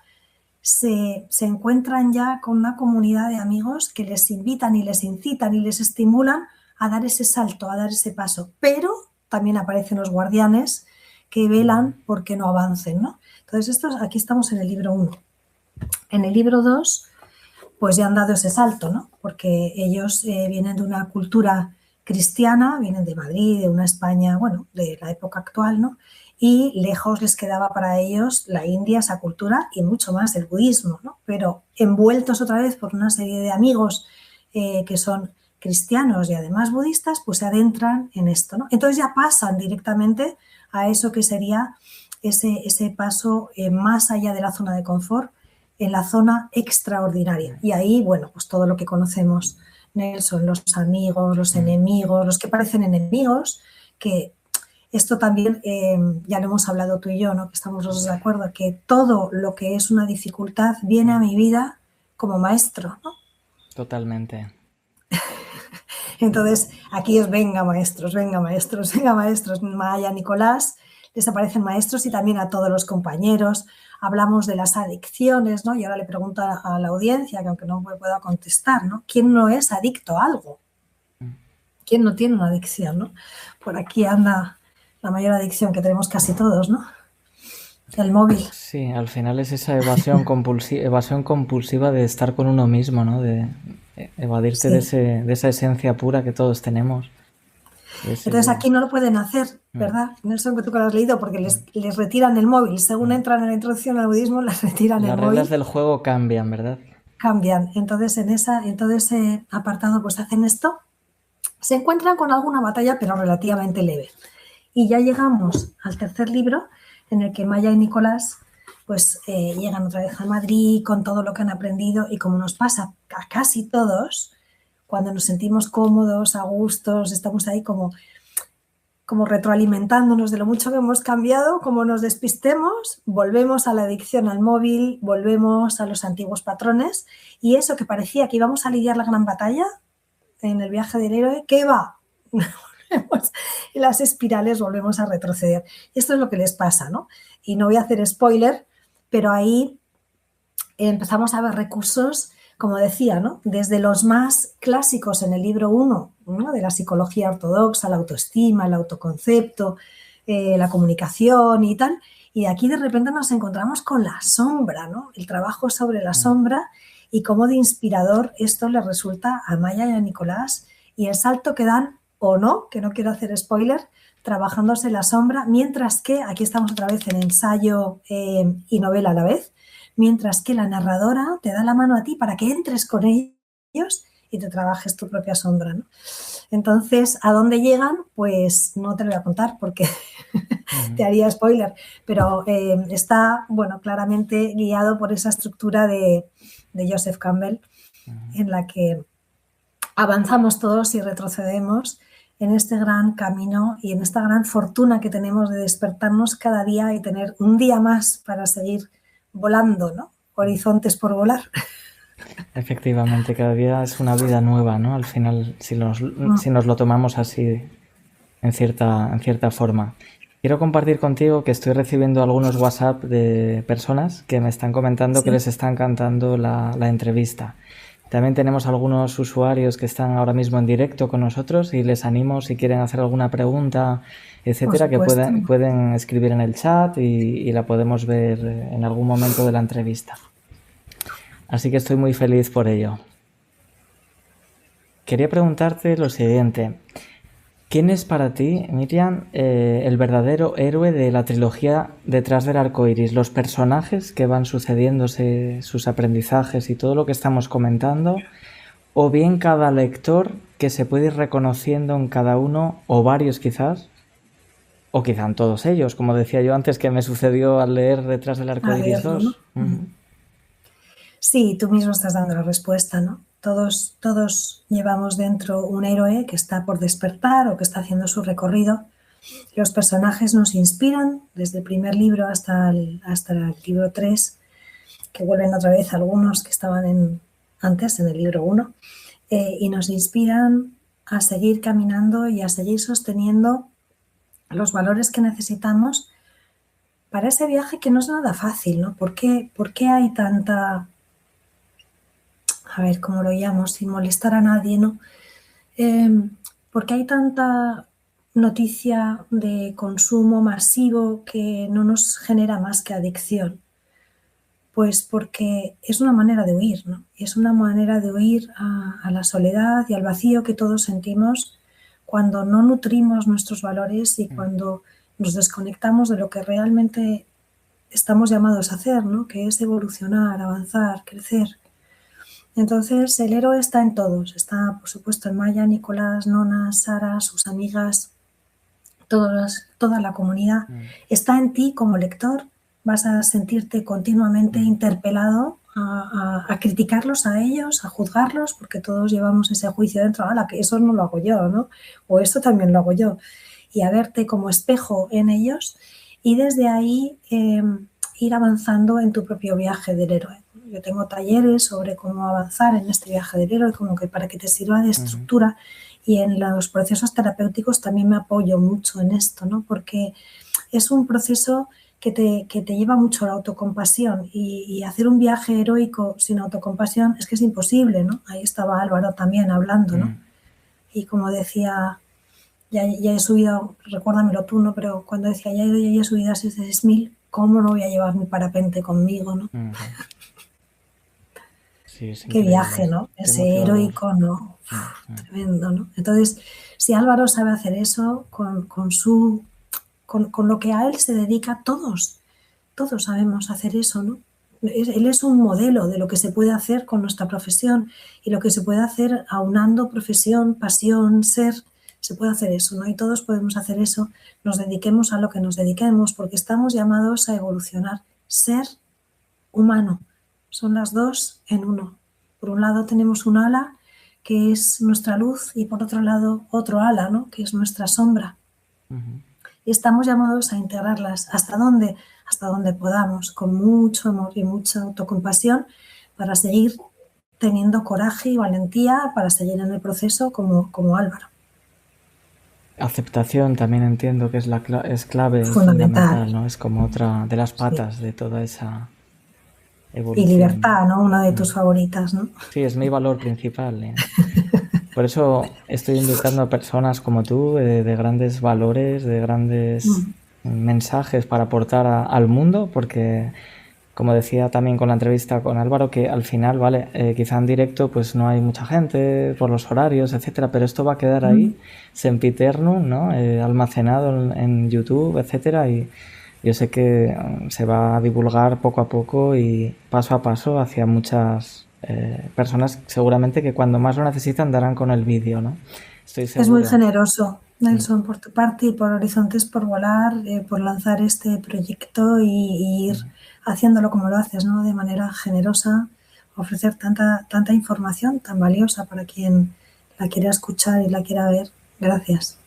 se encuentran ya con una comunidad de amigos que les invitan y les incitan y les estimulan a dar ese salto, a dar ese paso. Pero también aparecen los guardianes que velan porque no avancen, ¿no? Entonces, aquí estamos en el libro 1. En el libro 2, pues ya han dado ese salto, ¿no? Porque ellos vienen de una cultura cristiana, vienen de Madrid, de una España, bueno, de la época actual, ¿no? Y lejos les quedaba para ellos la India, esa cultura, y mucho más el budismo, ¿no? Pero envueltos otra vez por una serie de amigos que son cristianos y además budistas, pues se adentran en esto, ¿no? Entonces ya pasan directamente a eso que sería ese paso más allá de la zona de confort, en la zona extraordinaria. Y ahí, bueno, pues todo lo que conocemos, Nelson, los amigos, los enemigos, los que parecen enemigos, que esto también ya lo hemos hablado tú y yo, ¿no? Que estamos los dos de acuerdo, que todo lo que es una dificultad viene a mi vida como maestro, ¿no? Totalmente. Entonces, aquí es venga maestros, venga maestros, venga maestros. Maya, Nicolás, les aparecen maestros y también a todos los compañeros. Hablamos de las adicciones, ¿no? Y ahora le pregunto a la audiencia, que aunque no me pueda contestar, ¿no? ¿Quién no es adicto a algo? ¿Quién no tiene una adicción, no? Por aquí anda la mayor adicción que tenemos casi todos, ¿no? El móvil. Sí, al final es esa evasión compulsiva de estar con uno mismo, ¿no? De evadirte Sí. de esa esencia pura que todos tenemos. Entonces aquí no lo pueden hacer, ¿verdad? Nelson, que tú que lo has leído, porque les retiran el móvil. Según entran en la introducción al budismo, les retiran el móvil. Las reglas del juego cambian, ¿verdad? Cambian. Entonces en todo ese apartado pues hacen esto. Se encuentran con alguna batalla, pero relativamente leve. Y ya llegamos al tercer libro, en el que Maya y Nicolás pues llegan otra vez a Madrid con todo lo que han aprendido, y como nos pasa a casi todos, cuando nos sentimos cómodos, a gustos, estamos ahí como retroalimentándonos de lo mucho que hemos cambiado, como nos despistemos, volvemos a la adicción al móvil, volvemos a los antiguos patrones, y eso que parecía que íbamos a lidiar la gran batalla en el viaje del héroe, ¿qué va? Y las espirales volvemos a retroceder. Y esto es lo que les pasa, ¿no? Y no voy a hacer spoiler, pero ahí empezamos a ver recursos, como decía, ¿no? Desde los más clásicos en el libro 1, ¿no? De la psicología ortodoxa, la autoestima, el autoconcepto, la comunicación y tal, y aquí de repente nos encontramos con la sombra, ¿no? El trabajo sobre la sombra, y cómo de inspirador esto le resulta a Maya y a Nicolás, y el salto que dan, o no, que no quiero hacer spoiler, trabajándose la sombra, mientras que, aquí estamos otra vez en ensayo y novela a la vez, mientras que la narradora te da la mano a ti para que entres con ellos y te trabajes tu propia sombra, ¿no? Entonces, ¿a dónde llegan? Pues no te lo voy a contar porque te haría spoiler, pero está, bueno, claramente guiado por esa estructura de Joseph Campbell, en la que avanzamos todos y retrocedemos en este gran camino y en esta gran fortuna que tenemos de despertarnos cada día y tener un día más para seguir volando, ¿no? Horizontes por volar. Efectivamente, cada día es una vida nueva, ¿no? Al final, si nos lo tomamos así, en cierta forma. Quiero compartir contigo que estoy recibiendo algunos WhatsApp de personas que me están comentando que les está encantando la entrevista. También tenemos algunos usuarios que están ahora mismo en directo con nosotros, y les animo, si quieren hacer alguna pregunta, etcétera, que pueden escribir en el chat y la podemos ver en algún momento de la entrevista. Así que estoy muy feliz por ello. Quería preguntarte lo siguiente. ¿Quién es para ti, Miriam, el verdadero héroe de la trilogía Detrás del arco iris? Los personajes que van sucediéndose, sus aprendizajes y todo lo que estamos comentando, o bien cada lector que se puede ir reconociendo en cada uno, o varios quizás, o quizá en todos ellos, como decía yo antes que me sucedió al leer Detrás del arco iris 2. Sí, tú mismo estás dando la respuesta, ¿no? Todos llevamos dentro un héroe que está por despertar o que está haciendo su recorrido. Los personajes nos inspiran desde el primer libro hasta el libro 3, que vuelven otra vez algunos que estaban antes en el libro 1, y nos inspiran a seguir caminando y a seguir sosteniendo los valores que necesitamos para ese viaje que no es nada fácil, ¿no? ¿Por qué hay tanta, a ver, cómo lo llamo, sin molestar a nadie, ¿no? ¿Por qué hay tanta noticia de consumo masivo que no nos genera más que adicción? Pues porque es una manera de huir, ¿no? Y es una manera de huir a la soledad y al vacío que todos sentimos cuando no nutrimos nuestros valores y cuando nos desconectamos de lo que realmente estamos llamados a hacer, ¿no? Que es evolucionar, avanzar, crecer. Entonces, el héroe está en todos. Está, por supuesto, en Maya, Nicolás, Nona, Sara, sus amigas, toda la comunidad. Está en ti como lector. Vas a sentirte continuamente interpelado a criticarlos a ellos, a juzgarlos, porque todos llevamos ese juicio dentro. ¡Hala, que eso no lo hago yo, ¿no? O esto también lo hago yo. Y a verte como espejo en ellos y desde ahí ir avanzando en tu propio viaje del héroe. Yo tengo talleres sobre cómo avanzar en este viaje del héroe, como que para que te sirva de estructura. Y en los procesos terapéuticos también me apoyo mucho en esto, ¿no? Porque es un proceso que te lleva mucho a la autocompasión y hacer un viaje heroico sin autocompasión es que es imposible, ¿no? Ahí estaba Álvaro también hablando, ¿no? Y como decía, ya he subido, recuérdamelo tú, ¿no? Pero cuando decía, ya he subido a 6.000, ¿cómo no voy a llevar mi parapente conmigo, ¿no? Sí, es Qué viaje, ¿no? Ese heroico, ¿no? Tremendo, ¿no? Entonces, si Álvaro sabe hacer eso con lo que a él se dedica, todos sabemos hacer eso, ¿no? Él es un modelo de lo que se puede hacer con nuestra profesión y lo que se puede hacer aunando profesión, pasión, ser. Se puede hacer eso, ¿no? Y todos podemos hacer eso, nos dediquemos a lo que nos dediquemos, porque estamos llamados a evolucionar. Ser humano, son las dos en uno. Por un lado tenemos un ala, que es nuestra luz, y por otro lado otro ala, ¿no? Que es nuestra sombra. Y estamos llamados a integrarlas. ¿Hasta dónde? Hasta donde podamos, con mucho amor y mucha autocompasión, para seguir teniendo coraje y valentía, para seguir en el proceso como Álvaro. Aceptación también entiendo que es clave, es fundamental, ¿no? Es como otra de las patas de toda esa evolución. Y libertad, ¿no? Una de tus favoritas, ¿no? Sí, es mi valor principal, ¿eh? Por eso estoy invitando a personas como tú, de grandes valores, de grandes mensajes para aportar al mundo, porque, como decía también con la entrevista con Álvaro, que al final, vale, quizá en directo pues no hay mucha gente por los horarios, etcétera, pero esto va a quedar ahí, sempiternum, ¿no? Almacenado en YouTube, etcétera, y yo sé que se va a divulgar poco a poco y paso a paso hacia muchas personas seguramente que cuando más lo necesitan darán con el vídeo, ¿no? Estoy segura. Es muy generoso, Nelson, por tu parte y por Horizontes por Volar, por lanzar este proyecto y ir haciéndolo como lo haces, ¿no? De manera generosa, ofrecer tanta información tan valiosa para quien la quiera escuchar y la quiera ver. Gracias.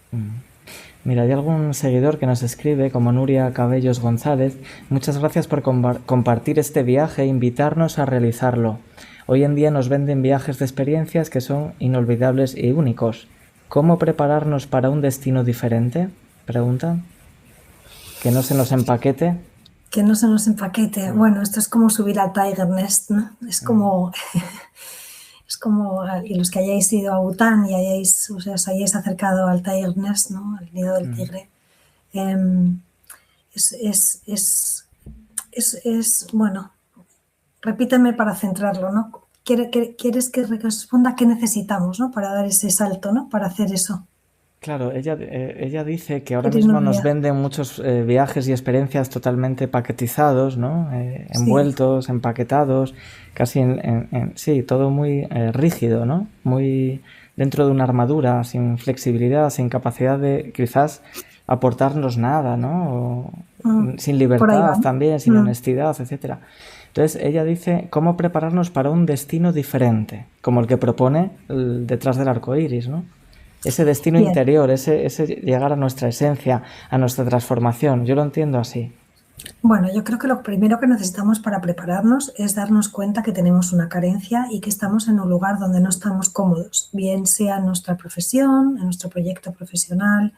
Mira, hay algún seguidor que nos escribe, como Nuria Cabellos González. Muchas gracias por compartir este viaje e invitarnos a realizarlo. Hoy en día nos venden viajes de experiencias que son inolvidables y únicos. ¿Cómo prepararnos para un destino diferente? Preguntan. Que no se nos empaquete. Que no se nos empaquete. Bueno, esto es como subir al Tiger Nest, ¿no? Es como... Es como, y los que hayáis ido a Bután y os hayáis acercado al Tiger Nest, ¿no? Al nido del tigre. Bueno, repíteme para centrarlo, ¿no? ¿Quieres que responda qué necesitamos, ¿no? Para dar ese salto, ¿no? Para hacer eso. Claro, ella dice que ahora mismo nos venden muchos viajes y experiencias totalmente paquetizados, ¿no? Envueltos, empaquetados, casi sí, todo muy rígido, ¿no? Muy dentro de una armadura, sin flexibilidad, sin capacidad de quizás aportarnos nada, ¿no? Sin libertad también, sin honestidad, etcétera. Entonces ella dice cómo prepararnos para un destino diferente, como el que propone detrás del arco iris, ¿no? Ese destino interior, ese llegar a nuestra esencia, a nuestra transformación. Yo lo entiendo así. Bueno, yo creo que lo primero que necesitamos para prepararnos es darnos cuenta que tenemos una carencia y que estamos en un lugar donde no estamos cómodos, bien sea en nuestra profesión, en nuestro proyecto profesional,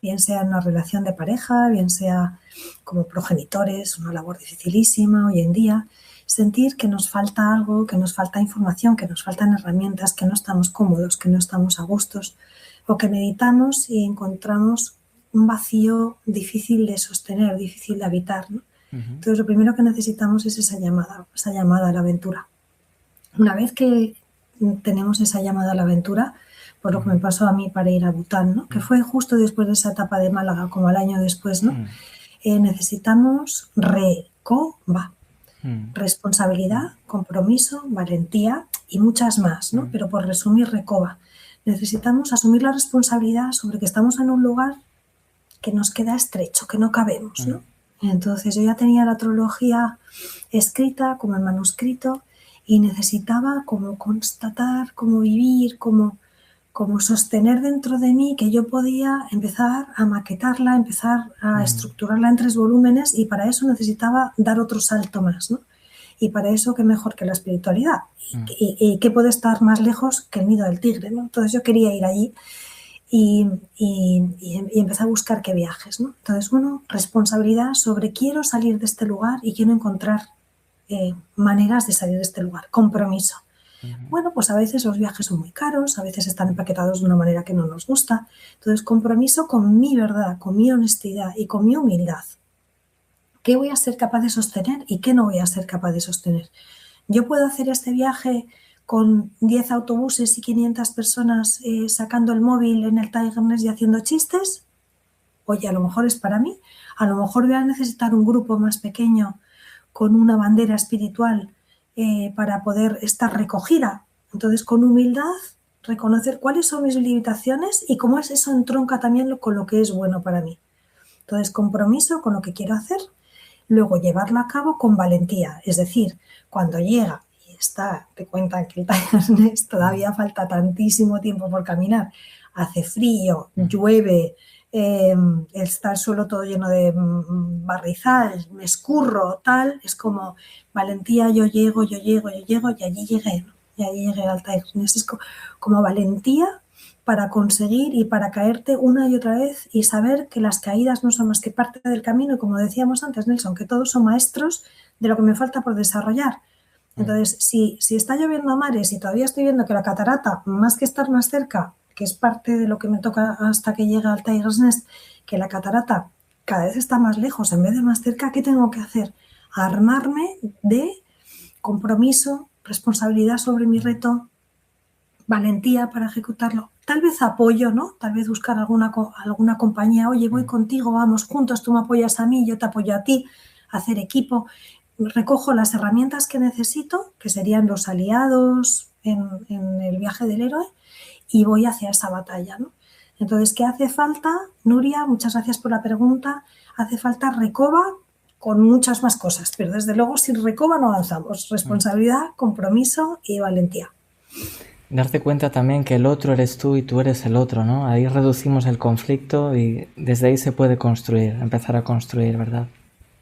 bien sea en una relación de pareja, bien sea como progenitores, una labor dificilísima hoy en día, sentir que nos falta algo, que nos falta información, que nos faltan herramientas, que no estamos cómodos, que no estamos a gustos, o que meditamos y encontramos un vacío difícil de sostener, difícil de habitar, ¿no? Entonces, lo primero que necesitamos es esa llamada a la aventura. Una vez que tenemos esa llamada a la aventura, por lo que me pasó a mí para ir a Bután, ¿no? Que fue justo después de esa etapa de Málaga, como al año después, ¿no? Necesitamos responsabilidad, compromiso, valentía y muchas más, ¿no? Pero por resumir, recoba. Necesitamos asumir la responsabilidad sobre que estamos en un lugar que nos queda estrecho, que no cabemos, ¿no? Entonces yo ya tenía la trilogía escrita como en manuscrito y necesitaba como constatar, como vivir, como sostener dentro de mí que yo podía empezar a maquetarla, empezar a estructurarla en 3 volúmenes, y para eso necesitaba dar otro salto más, ¿no? Y para eso, qué mejor que la espiritualidad. Y qué puede estar más lejos que el nido del tigre, ¿no? Entonces yo quería ir allí y empecé a buscar qué viajes, ¿no? Entonces, responsabilidad sobre quiero salir de este lugar y quiero encontrar maneras de salir de este lugar. Compromiso. Bueno, pues a veces los viajes son muy caros, a veces están empaquetados de una manera que no nos gusta. Entonces, compromiso con mi verdad, con mi honestidad y con mi humildad. ¿Qué voy a ser capaz de sostener y qué no voy a ser capaz de sostener? ¿Yo puedo hacer este viaje con 10 autobuses y 500 personas sacando el móvil en el Tiger Nest y haciendo chistes? Oye, a lo mejor es para mí. A lo mejor voy a necesitar un grupo más pequeño con una bandera espiritual para poder estar recogida. Entonces, con humildad, reconocer cuáles son mis limitaciones y cómo es eso entronca también con lo que es bueno para mí. Entonces, compromiso con lo que quiero hacer, luego llevarlo a cabo con valentía. Es decir, cuando llega y te cuentan que el Tiger Nest todavía falta tantísimo tiempo por caminar, hace frío, llueve, está el suelo todo lleno de barrizal, me escurro, tal, es como valentía, yo llego y allí llegué, ¿no? Y allí llegué al Tiger Nest. Es como valentía para conseguir y para caerte una y otra vez y saber que las caídas no son más que parte del camino, y como decíamos antes, Nelson, que todos son maestros de lo que me falta por desarrollar. Entonces, si está lloviendo a mares y todavía estoy viendo que la catarata, más que estar más cerca, que es parte de lo que me toca hasta que llegue al Tiger Nest, que la catarata cada vez está más lejos en vez de más cerca, ¿qué tengo que hacer? Armarme de compromiso, responsabilidad sobre mi reto, valentía para ejecutarlo. Tal vez apoyo, ¿no? Tal vez buscar alguna compañía. Oye, voy contigo, vamos juntos, tú me apoyas a mí, yo te apoyo a ti, hacer equipo. Recojo las herramientas que necesito, que serían los aliados en el viaje del héroe, y voy hacia esa batalla, ¿no? Entonces, ¿qué hace falta, Nuria? Muchas gracias por la pregunta. Hace falta recoba con muchas más cosas, pero desde luego sin recoba no avanzamos. Responsabilidad, compromiso y valentía. Darte cuenta también que el otro eres tú y tú eres el otro, ¿no? Ahí reducimos el conflicto y desde ahí se puede construir, empezar a construir, ¿verdad?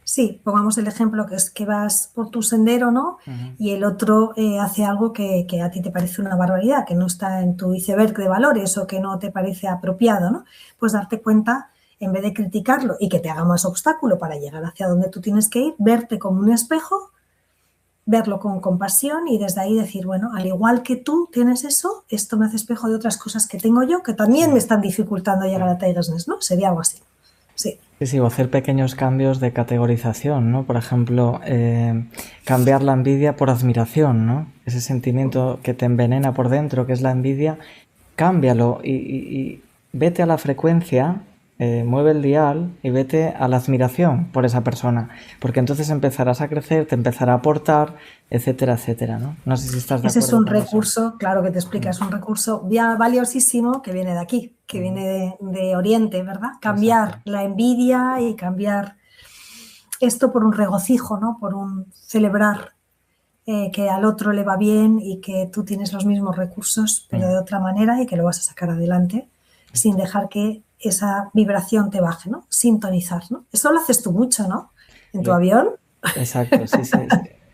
Sí, pongamos el ejemplo que es que vas por tu sendero, ¿no? Y el otro hace algo que a ti te parece una barbaridad, que no está en tu iceberg de valores o que no te parece apropiado, ¿no? Pues darte cuenta, en vez de criticarlo y que te haga más obstáculo para llegar hacia donde tú tienes que ir, verte como un espejo, verlo con compasión y desde ahí decir, bueno, al igual que tú tienes eso, esto me hace espejo de otras cosas que tengo yo que también me están dificultando llegar a Tiger Nest, ¿no? Sería algo así. Sí. Sí, o hacer pequeños cambios de categorización, ¿no? Por ejemplo, cambiar la envidia por admiración, ¿no? Ese sentimiento que te envenena por dentro, que es la envidia, cámbialo y vete a la frecuencia, mueve el dial y vete a la admiración por esa persona, porque entonces empezarás a crecer, te empezará a aportar, etcétera, etcétera, ¿no? No sé si estás de acuerdo. Ese es un recurso, claro que te explica, es un recurso ya valiosísimo que viene de aquí, que viene de Oriente, ¿verdad? Cambiar Exacto. la envidia y cambiar esto por un regocijo, ¿no? Por un celebrar que al otro le va bien y que tú tienes los mismos recursos, pero de otra manera, y que lo vas a sacar adelante sin dejar que esa vibración te baje, ¿no? Sintonizar, ¿no? Eso lo haces tú mucho, ¿no? En tu avión. Exacto, sí, sí.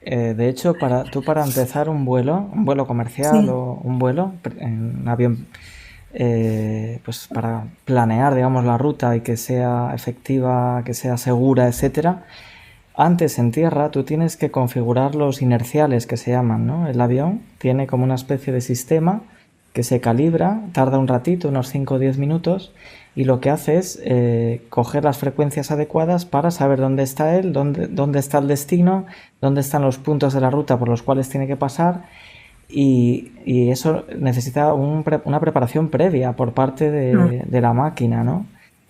De hecho, para empezar un vuelo comercial, sí, o un vuelo en un avión pues para planear, digamos, la ruta y que sea efectiva, que sea segura, etcétera. Antes en tierra tú tienes que configurar los inerciales que se llaman, ¿no? El avión tiene como una especie de sistema que se calibra, tarda un ratito, unos 5 o 10 minutos, y lo que hace es coger las frecuencias adecuadas para saber dónde está él, dónde está el destino, dónde están los puntos de la ruta por los cuales tiene que pasar, y eso necesita una preparación previa por parte de la máquina, ¿no?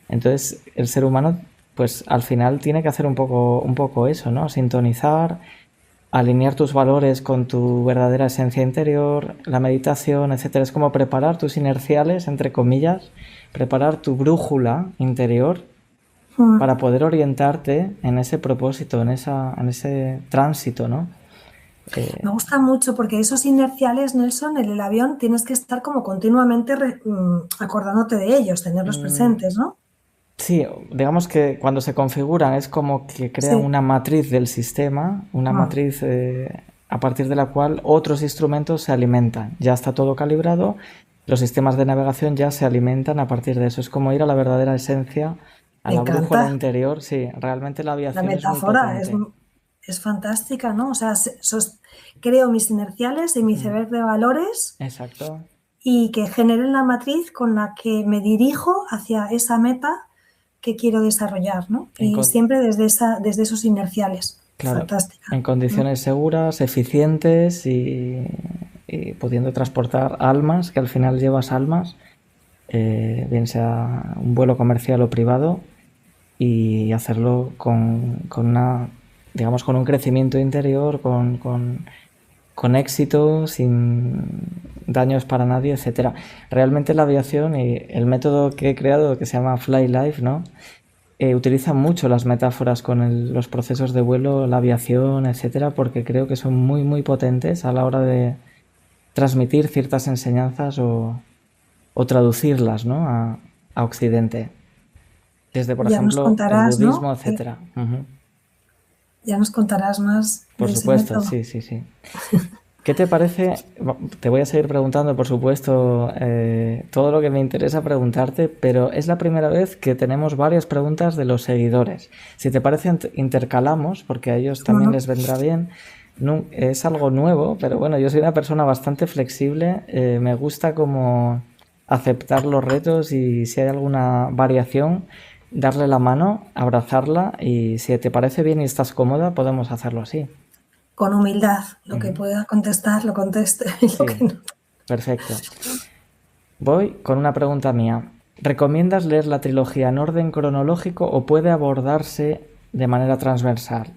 Entonces el ser humano pues al final tiene que hacer un poco eso, ¿no? Sintonizar, alinear tus valores con tu verdadera esencia interior, la meditación, etcétera. Es como preparar tus inerciales, entre comillas, preparar tu brújula interior para poder orientarte en ese propósito, en ese tránsito, ¿no? Me gusta mucho porque esos inerciales, Nelson, en el avión tienes que estar como continuamente acordándote de ellos, tenerlos presentes, ¿no? Sí, digamos que cuando se configuran es como que crean Sí. una matriz del sistema, una matriz a partir de la cual otros instrumentos se alimentan. Ya está todo calibrado, los sistemas de navegación ya se alimentan a partir de eso. Es como ir a la verdadera esencia, a Me la brújula encanta. interior. Sí, realmente la La aviación es muy metáfora potente. es fantástica, ¿no? O sea, creo mis inerciales y mi iceberg de valores Exacto. y que generen la matriz con la que me dirijo hacia esa meta que quiero desarrollar, ¿no? En Y con- siempre desde esos inerciales. claro, Fantástica, en ¿no? condiciones seguras, eficientes y pudiendo transportar almas, que al final llevas almas, bien sea un vuelo comercial o privado, y hacerlo digamos, con un crecimiento interior, con éxito, sin daños para nadie, etcétera. Realmente la aviación y el método que he creado, que se llama Fly Life, ¿no? Utiliza mucho las metáforas con los procesos de vuelo, la aviación, etcétera, porque creo que son muy, muy potentes a la hora de transmitir ciertas enseñanzas o traducirlas, ¿no? a Occidente. Desde, por Ya nos ejemplo, el contarás, ¿no? budismo, etcétera. Ujú. Ya nos contarás más Por de ese supuesto, método. sí, sí, sí. ¿Qué te parece? Te voy a seguir preguntando, por supuesto, todo lo que me interesa preguntarte, pero es la primera vez que tenemos varias preguntas de los seguidores. Si te parece, intercalamos, porque a ellos ¿Cómo también no? les vendrá bien. Es algo nuevo, pero bueno, yo soy una persona bastante flexible. Me gusta como aceptar los retos y si hay alguna variación, darle la mano, abrazarla y si te parece bien y estás cómoda, podemos hacerlo así. Con humildad. Lo que pueda contestar, lo conteste. Y lo Sí, que no. perfecto. Voy con una pregunta mía. ¿Recomiendas leer la trilogía en orden cronológico o puede abordarse de manera transversal?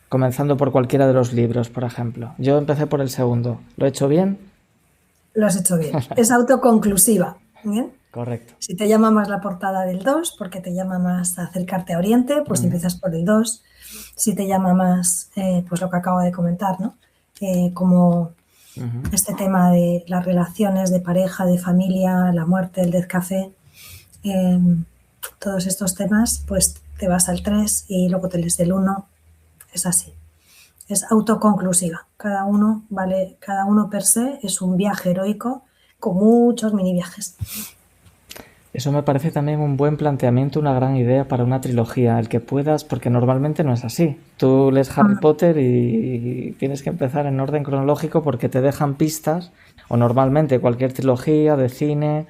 Comenzando por cualquiera de los libros, por ejemplo. Yo empecé por el segundo. ¿Lo he hecho bien? Lo has hecho bien. Es autoconclusiva. ¿Bien? Correcto. Si te llama más la portada del 2, porque te llama más a acercarte a Oriente, pues empiezas por el 2. Si te llama más, pues lo que acabo de comentar, ¿no? Como este tema de las relaciones de pareja, de familia, la muerte, el descafé, todos estos temas, pues te vas al 3 y luego te lees el 1. Es así. Es autoconclusiva. Cada uno, vale, cada uno per se es un viaje heroico con muchos mini viajes. Eso me parece también un buen planteamiento, una gran idea para una trilogía, el que puedas, porque normalmente no es así. Tú lees Harry Potter y tienes que empezar en orden cronológico porque te dejan pistas, o normalmente cualquier trilogía de cine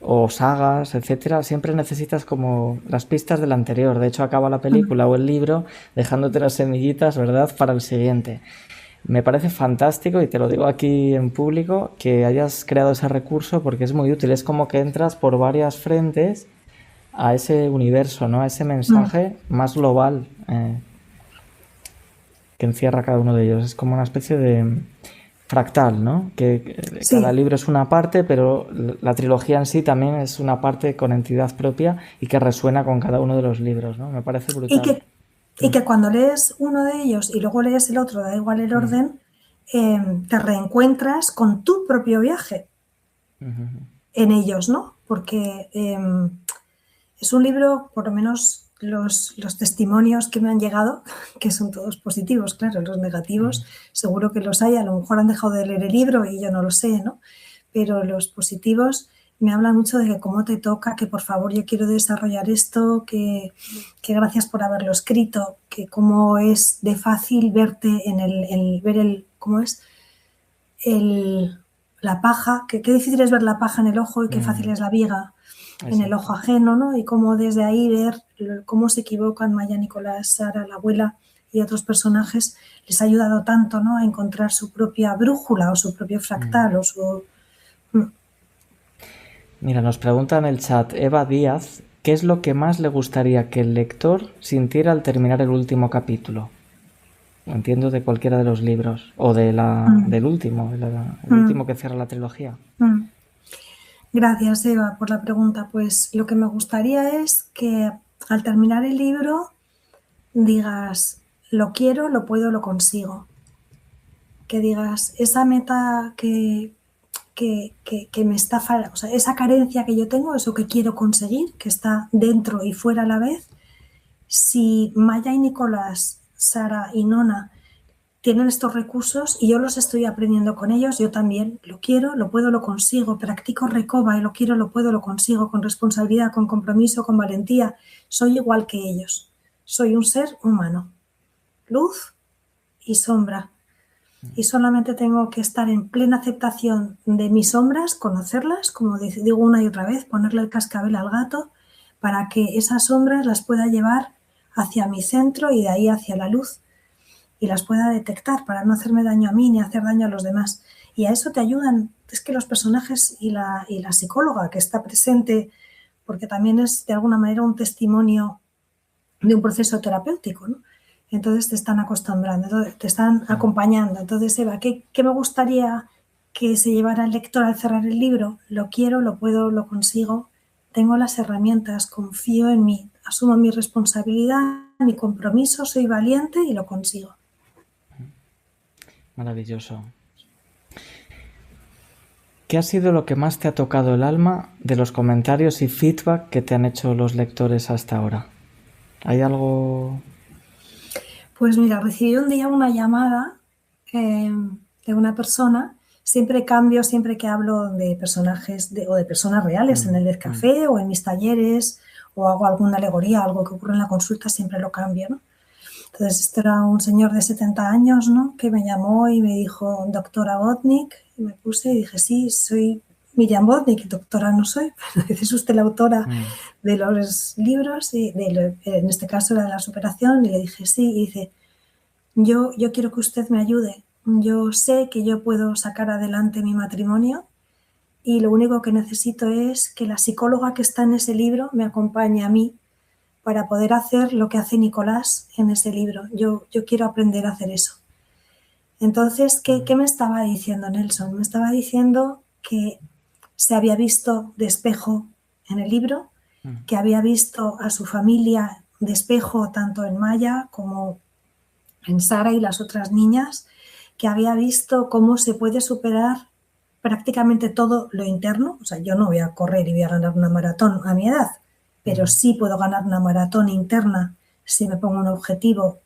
o sagas, etcétera, siempre necesitas como las pistas del anterior. De hecho, acaba la película o el libro dejándote las semillitas, ¿verdad?, para el siguiente. Me parece fantástico y te lo digo aquí en público que hayas creado ese recurso porque es muy útil. Es como que entras por varias frentes a ese universo, ¿no? A ese mensaje más global que encierra cada uno de ellos. Es como una especie de fractal, ¿no? Que cada Sí, libro es una parte, pero la trilogía en sí también es una parte con entidad propia y que resuena con cada uno de los libros, ¿no? Me parece y brutal. que cuando lees uno de ellos y luego lees el otro, da igual el orden, te reencuentras con tu propio viaje en ellos, ¿no? Porque es un libro, por lo menos los testimonios que me han llegado, que son todos positivos, claro, los negativos, seguro que los hay, a lo mejor han dejado de leer el libro y yo no lo sé, ¿no? Pero los positivos me hablan mucho de que cómo te toca, que por favor yo quiero desarrollar esto, que gracias por haberlo escrito, que cómo es de fácil verte en ver el, ¿cómo es? La paja, que qué difícil es ver la paja en el ojo y qué fácil es la viga en el ojo ajeno, ¿no? Y cómo desde ahí ver cómo se equivocan Maya, Nicolás, Sara, la abuela y otros personajes, les ha ayudado tanto, ¿no? A encontrar su propia brújula o su propio fractal o su... Mira, nos pregunta en el chat Eva Díaz, ¿qué es lo que más le gustaría que el lector sintiera al terminar el último capítulo? Entiendo de cualquiera de los libros, o del último, el último que cierra la trilogía. Gracias, Eva, por la pregunta. Pues lo que me gustaría es que al terminar el libro digas, lo quiero, lo puedo, lo consigo. Que digas, esa meta que me está, o sea, esa carencia que yo tengo, eso que quiero conseguir, que está dentro y fuera a la vez, si Maya y Nicolás, Sara y Nona tienen estos recursos y yo los estoy aprendiendo con ellos, yo también lo quiero, lo puedo, lo consigo, practico recoba y lo quiero, lo puedo, lo consigo, con responsabilidad, con compromiso, con valentía. Soy igual que ellos. Soy un ser humano, luz y sombra. Y solamente tengo que estar en plena aceptación de mis sombras, conocerlas, como digo una y otra vez, ponerle el cascabel al gato para que esas sombras las pueda llevar hacia mi centro y de ahí hacia la luz y las pueda detectar para no hacerme daño a mí ni hacer daño a los demás. Y a eso te ayudan, es que los personajes y la psicóloga que está presente, porque también es de alguna manera un testimonio de un proceso terapéutico, ¿no? Entonces te están acostumbrando, te están acompañando. Entonces, Eva, ¿qué me gustaría que se llevara el lector al cerrar el libro? Lo quiero, lo puedo, lo consigo, tengo las herramientas, confío en mí, asumo mi responsabilidad, mi compromiso, soy valiente y lo consigo. Maravilloso. ¿Qué ha sido lo que más te ha tocado el alma de los comentarios y feedback que te han hecho los lectores hasta ahora? ¿Hay algo...? Pues mira, recibí un día una llamada de una persona. Siempre cambio, siempre que hablo de personajes o de personas reales en el café o en mis talleres o hago alguna alegoría, algo que ocurre en la consulta, siempre lo cambio, ¿no? Entonces, este era un señor de 70 años, ¿no? Que me llamó y me dijo, doctora Botnick, y me puse y dije, sí, soy Miriam Botnick, doctora no soy, pero es usted la autora de los libros, y en este caso era de la superación, y le dije, sí, y dice, yo quiero que usted me ayude, yo sé que yo puedo sacar adelante mi matrimonio y lo único que necesito es que la psicóloga que está en ese libro me acompañe a mí para poder hacer lo que hace Nicolás en ese libro. Yo quiero aprender a hacer eso. Entonces, ¿qué me estaba diciendo Nelson? Me estaba diciendo que se había visto de espejo en el libro, que había visto a su familia de espejo tanto en Maya como en Sara y las otras niñas, que había visto cómo se puede superar prácticamente todo lo interno. O sea, yo no voy a correr y voy a ganar una maratón a mi edad, pero sí puedo ganar una maratón interna si me pongo un objetivo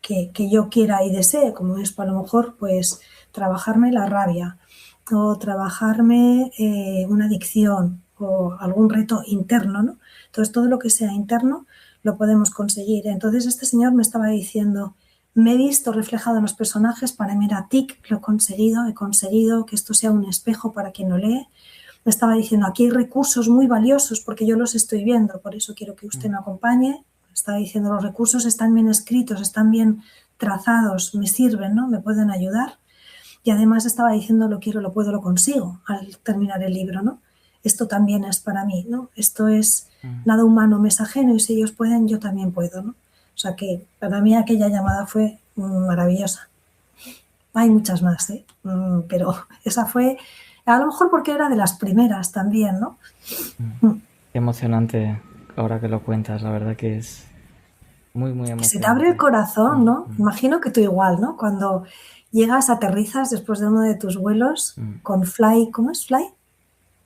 que yo quiera y desee, como es a lo mejor pues trabajarme la rabia o trabajarme una adicción o algún reto interno, ¿no? Entonces todo lo que sea interno lo podemos conseguir. Entonces este señor me estaba diciendo, me he visto reflejado en los personajes, para mí era tic, lo he conseguido que esto sea un espejo para quien lo lee. Me estaba diciendo, aquí hay recursos muy valiosos porque yo los estoy viendo, por eso quiero que usted me acompañe. Me estaba diciendo, los recursos están bien escritos, están bien trazados, me sirven, ¿no? Me pueden ayudar. Y además estaba diciendo, lo quiero, lo puedo, lo consigo al terminar el libro, ¿no? Esto también es para mí, ¿no? Esto es nada humano, me es ajeno y si ellos pueden, yo también puedo, ¿no? O sea que para mí aquella llamada fue maravillosa. Hay muchas más, ¿eh? Pero esa fue, a lo mejor porque era de las primeras también, ¿no? Qué emocionante ahora que lo cuentas, la verdad que es muy, muy emocionante. Se te abre el corazón, ¿no? Imagino que tú igual, ¿no? Cuando llegas, aterrizas después de uno de tus vuelos con Fly, ¿cómo es Fly?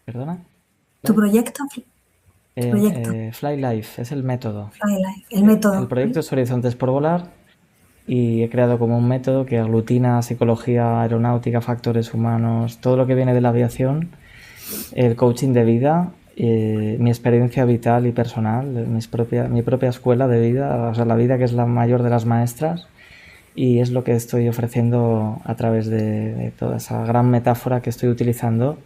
¿Perdona? ¿Tu proyecto? Fly Life, es el método. Fly Life, el método. El proyecto es Horizontes por Volar y he creado como un método que aglutina psicología, aeronáutica, factores humanos, todo lo que viene de la aviación el coaching de vida, mi experiencia vital y personal, mi propia escuela de vida, o sea, la vida que es la mayor de las maestras, y es lo que estoy ofreciendo a través de toda esa gran metáfora que estoy utilizando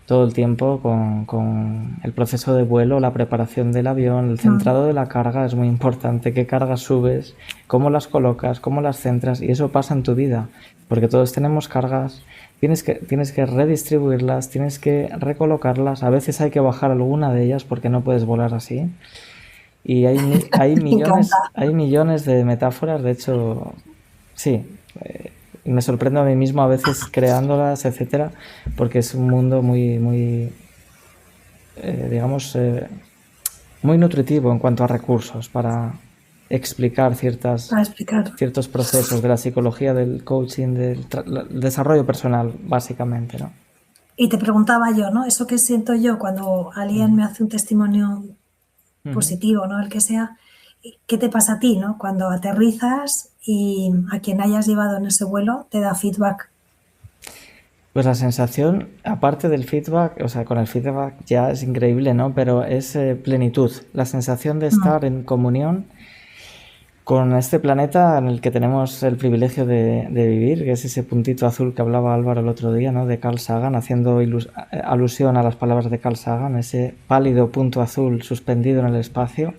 todo el tiempo con el proceso de vuelo, la preparación del avión, el centrado de la carga es muy importante, qué cargas subes, cómo las colocas, cómo las centras, y eso pasa en tu vida, porque todos tenemos cargas, tienes que redistribuirlas, tienes que recolocarlas, a veces hay que bajar alguna de ellas porque no puedes volar así, y Me encanta. hay millones de metáforas, de hecho, sí, me sorprendo a mí mismo a veces creándolas, etcétera, porque es un mundo digamos, muy nutritivo en cuanto a recursos para explicar Para explicar. ciertos procesos de la psicología, del coaching, del desarrollo personal, básicamente, ¿no? Y te preguntaba yo, ¿no? Eso que siento yo cuando alguien me hace un testimonio Ujú. positivo, ¿no? El que sea, ¿qué te pasa a ti, ¿no? Cuando aterrizas y a quien hayas llevado en ese vuelo te da feedback. Pues la sensación, aparte del feedback, o sea, con el feedback ya es increíble, ¿no? Pero es plenitud, la sensación de estar en comunión con este planeta en el que tenemos el privilegio de vivir, que es ese puntito azul que hablaba Álvaro el otro día, ¿no? De Carl Sagan, haciendo alusión a las palabras de Carl Sagan, ese pálido punto azul suspendido en el espacio.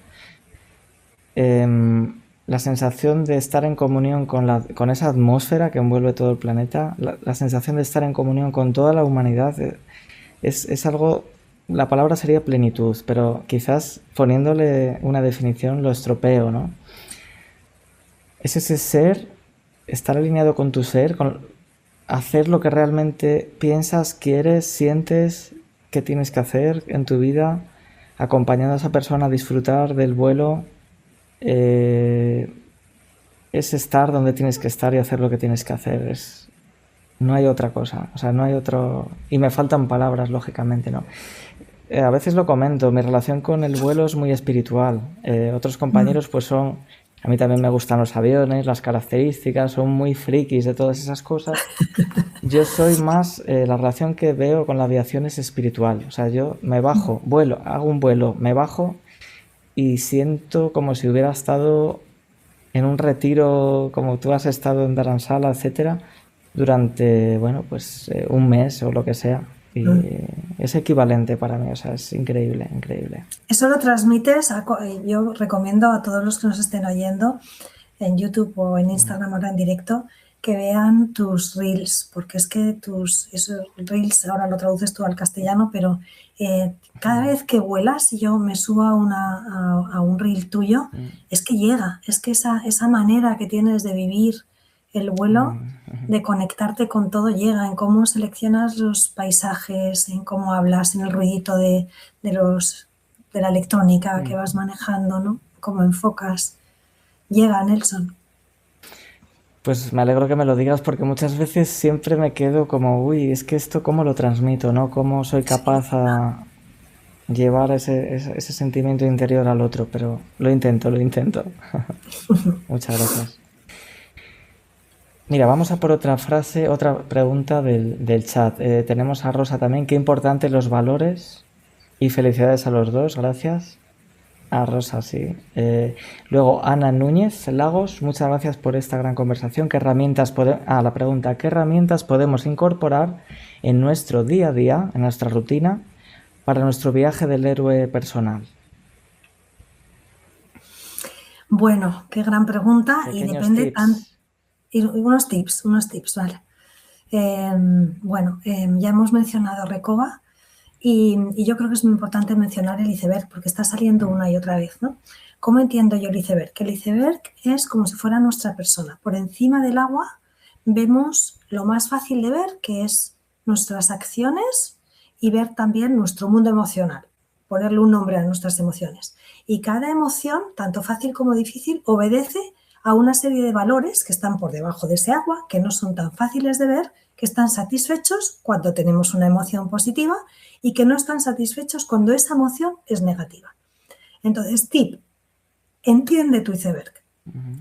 La sensación de estar en comunión con esa atmósfera que envuelve todo el planeta, la sensación de estar en comunión con toda la humanidad, es algo, la palabra sería plenitud, pero quizás poniéndole una definición lo estropeo, ¿no? Es ese ser, estar alineado con tu ser, con hacer lo que realmente piensas, quieres, sientes que tienes que hacer en tu vida, acompañando a esa persona a disfrutar del vuelo, eh, es estar donde tienes que estar y hacer lo que tienes que hacer. No hay otra cosa, o sea, no hay otro... Y me faltan palabras, lógicamente, ¿no? A veces lo comento, mi relación con el vuelo es muy espiritual. Otros compañeros pues son... A mí también me gustan los aviones, las características, son muy frikis de todas esas cosas. Yo soy más, la relación que veo con la aviación es espiritual. O sea, yo me bajo, vuelo, hago un vuelo, me bajo y siento como si hubiera estado en un retiro, como tú has estado en Dharamsala, etcétera, durante, bueno, pues un mes o lo que sea. Y es equivalente para mí, o sea, es increíble, increíble. Eso lo transmites, yo recomiendo a todos los que nos estén oyendo en YouTube o en Instagram ahora en directo, que vean tus reels, porque es que esos reels, ahora lo traduces tú al castellano, pero cada vez que vuelas y yo me subo a un reel tuyo, es que llega, es que esa manera que tienes de vivir el vuelo, de conectarte con todo, llega en cómo seleccionas los paisajes, en cómo hablas, en el ruidito de la electrónica que vas manejando, ¿no? Cómo enfocas. Llega, Nelson. Pues me alegro que me lo digas porque muchas veces siempre me quedo como, uy, es que esto cómo lo transmito, ¿no? ¿Cómo soy Sí. capaz a llevar ese sentimiento interior al otro? Pero lo intento, lo intento. Muchas gracias. Mira, vamos a por otra frase, otra pregunta del chat. Tenemos a Rosa también. Qué importantes los valores. Y felicidades a los dos, gracias. A Rosa, sí. Luego, Ana Núñez Lagos, muchas gracias por esta gran conversación. La pregunta, ¿qué herramientas podemos incorporar en nuestro día a día, en nuestra rutina, para nuestro viaje del héroe personal? Bueno, qué gran pregunta y Pequeños depende tan... tips. Y unos tips, vale. Bueno, ya hemos mencionado Recoba y yo creo que es muy importante mencionar el iceberg porque está saliendo una y otra vez, ¿no? ¿Cómo entiendo yo el iceberg? Que el iceberg es como si fuera nuestra persona. Por encima del agua vemos lo más fácil de ver, que es nuestras acciones y ver también nuestro mundo emocional, ponerle un nombre a nuestras emociones. Y cada emoción, tanto fácil como difícil, obedece a una serie de valores que están por debajo de ese agua, que no son tan fáciles de ver, que están satisfechos cuando tenemos una emoción positiva y que no están satisfechos cuando esa emoción es negativa. Entonces, tip, entiende tu iceberg.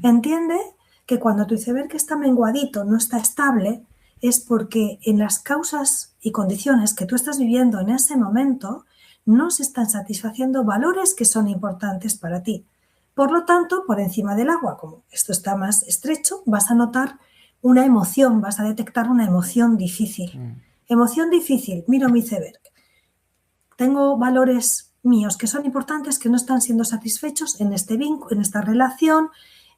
Entiende que cuando tu iceberg está menguadito, no está estable, es porque en las causas y condiciones que tú estás viviendo en ese momento no se están satisfaciendo valores que son importantes para ti. Por lo tanto, por encima del agua, como esto está más estrecho, vas a notar una emoción, vas a detectar una emoción difícil. Emoción difícil, miro mi iceberg. Tengo valores míos que son importantes que no están siendo satisfechos en este vínculo, en esta relación,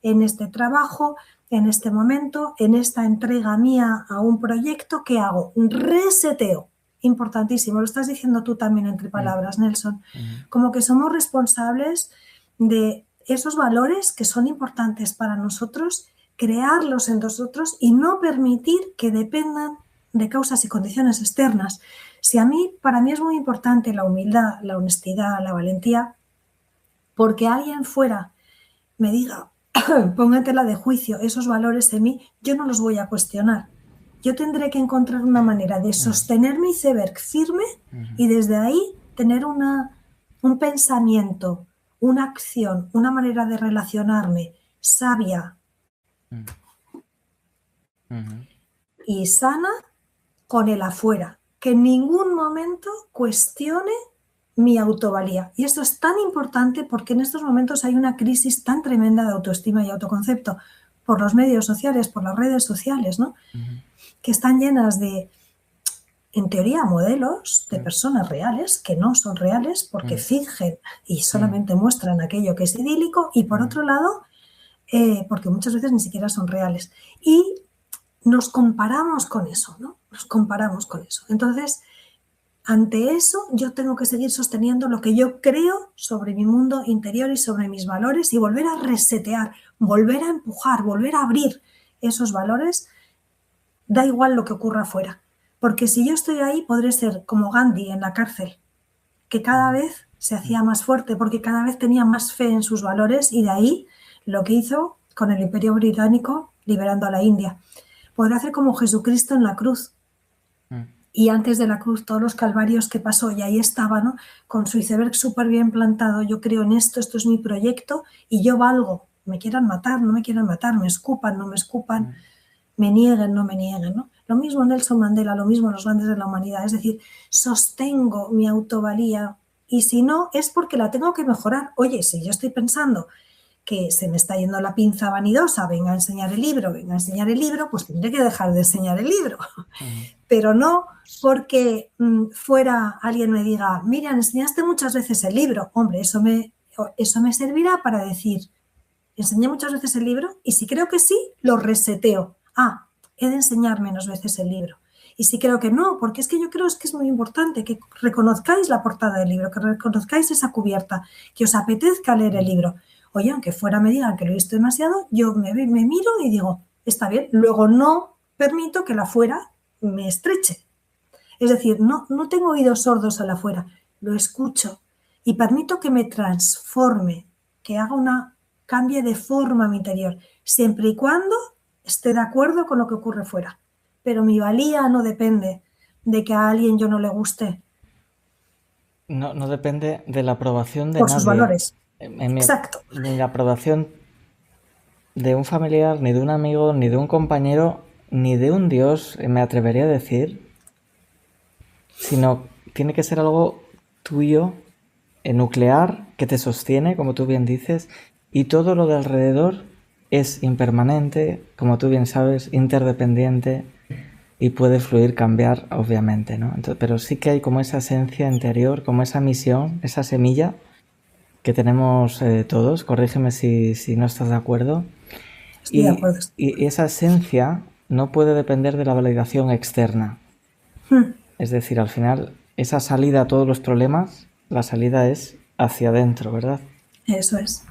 en este trabajo, en este momento, en esta entrega mía a un proyecto. ¿Qué hago? Reseteo. Importantísimo, lo estás diciendo tú también entre palabras, Nelson. Como que somos responsables de esos valores que son importantes para nosotros, crearlos en nosotros y no permitir que dependan de causas y condiciones externas. Si para mí es muy importante la humildad, la honestidad, la valentía, porque alguien fuera me diga, ponga en tela de juicio esos valores en mí, yo no los voy a cuestionar. Yo tendré que encontrar una manera de sostener mi iceberg firme y desde ahí tener un pensamiento, una acción, una manera de relacionarme sabia y sana con el afuera, que en ningún momento cuestione mi autovalía. Y esto es tan importante porque en estos momentos hay una crisis tan tremenda de autoestima y autoconcepto por los medios sociales, por las redes sociales, ¿no? Que están llenas de, en teoría, modelos de personas reales que no son reales porque fingen y solamente muestran aquello que es idílico y por otro lado, porque muchas veces ni siquiera son reales. Y nos comparamos con eso, ¿no? Nos comparamos con eso. Entonces, ante eso, yo tengo que seguir sosteniendo lo que yo creo sobre mi mundo interior y sobre mis valores y volver a resetear, volver a empujar, volver a abrir esos valores. Da igual lo que ocurra afuera. Porque si yo estoy ahí, podré ser como Gandhi en la cárcel, que cada vez se hacía más fuerte porque cada vez tenía más fe en sus valores y de ahí lo que hizo con el Imperio Británico liberando a la India. Podrá hacer como Jesucristo en la cruz. Y antes de la cruz, todos los calvarios que pasó, y ahí estaba, ¿no? Con su iceberg súper bien plantado. Yo creo en esto es mi proyecto y yo valgo. Me quieran matar, no me quieran matar, me escupan, no me escupan, me nieguen, no me nieguen, ¿no? Lo mismo Nelson Mandela, lo mismo los grandes de la humanidad. Es decir, sostengo mi autovalía y si no, es porque la tengo que mejorar. Oye, si yo estoy pensando que se me está yendo la pinza vanidosa, venga a enseñar el libro, pues tendré que dejar de enseñar el libro. Pero no porque fuera alguien me diga, mira, enseñaste muchas veces el libro. Hombre, eso me servirá para decir, enseñé muchas veces el libro y si creo que sí, lo reseteo. He de enseñar menos veces el libro. Y si creo que no, porque es que yo creo que es muy importante que reconozcáis la portada del libro, que reconozcáis esa cubierta, que os apetezca leer el libro. Oye, aunque fuera me digan que lo he visto demasiado, yo me miro y digo, está bien. Luego no permito que la fuera me estreche. Es decir, no tengo oídos sordos a la fuera, lo escucho y permito que me transforme, que cambie de forma mi interior, siempre y cuando esté de acuerdo con lo que ocurre fuera. Pero mi valía no depende de que a alguien yo no le guste. No depende de la aprobación de por nadie. Sus valores. Exacto. Ni la aprobación de un familiar, ni de un amigo, ni de un compañero, ni de un Dios, me atrevería a decir, sino tiene que ser algo tuyo, nuclear, que te sostiene, como tú bien dices, y todo lo de alrededor es impermanente, como tú bien sabes, interdependiente y puede fluir, cambiar, obviamente, ¿no? Entonces, pero sí que hay como esa esencia interior, como esa misión, esa semilla que tenemos todos, corrígeme si no estás de acuerdo. Estoy de acuerdo. Y esa esencia no puede depender de la validación externa. Es decir, al final, esa salida a todos los problemas, la salida es hacia adentro, ¿verdad? Eso es.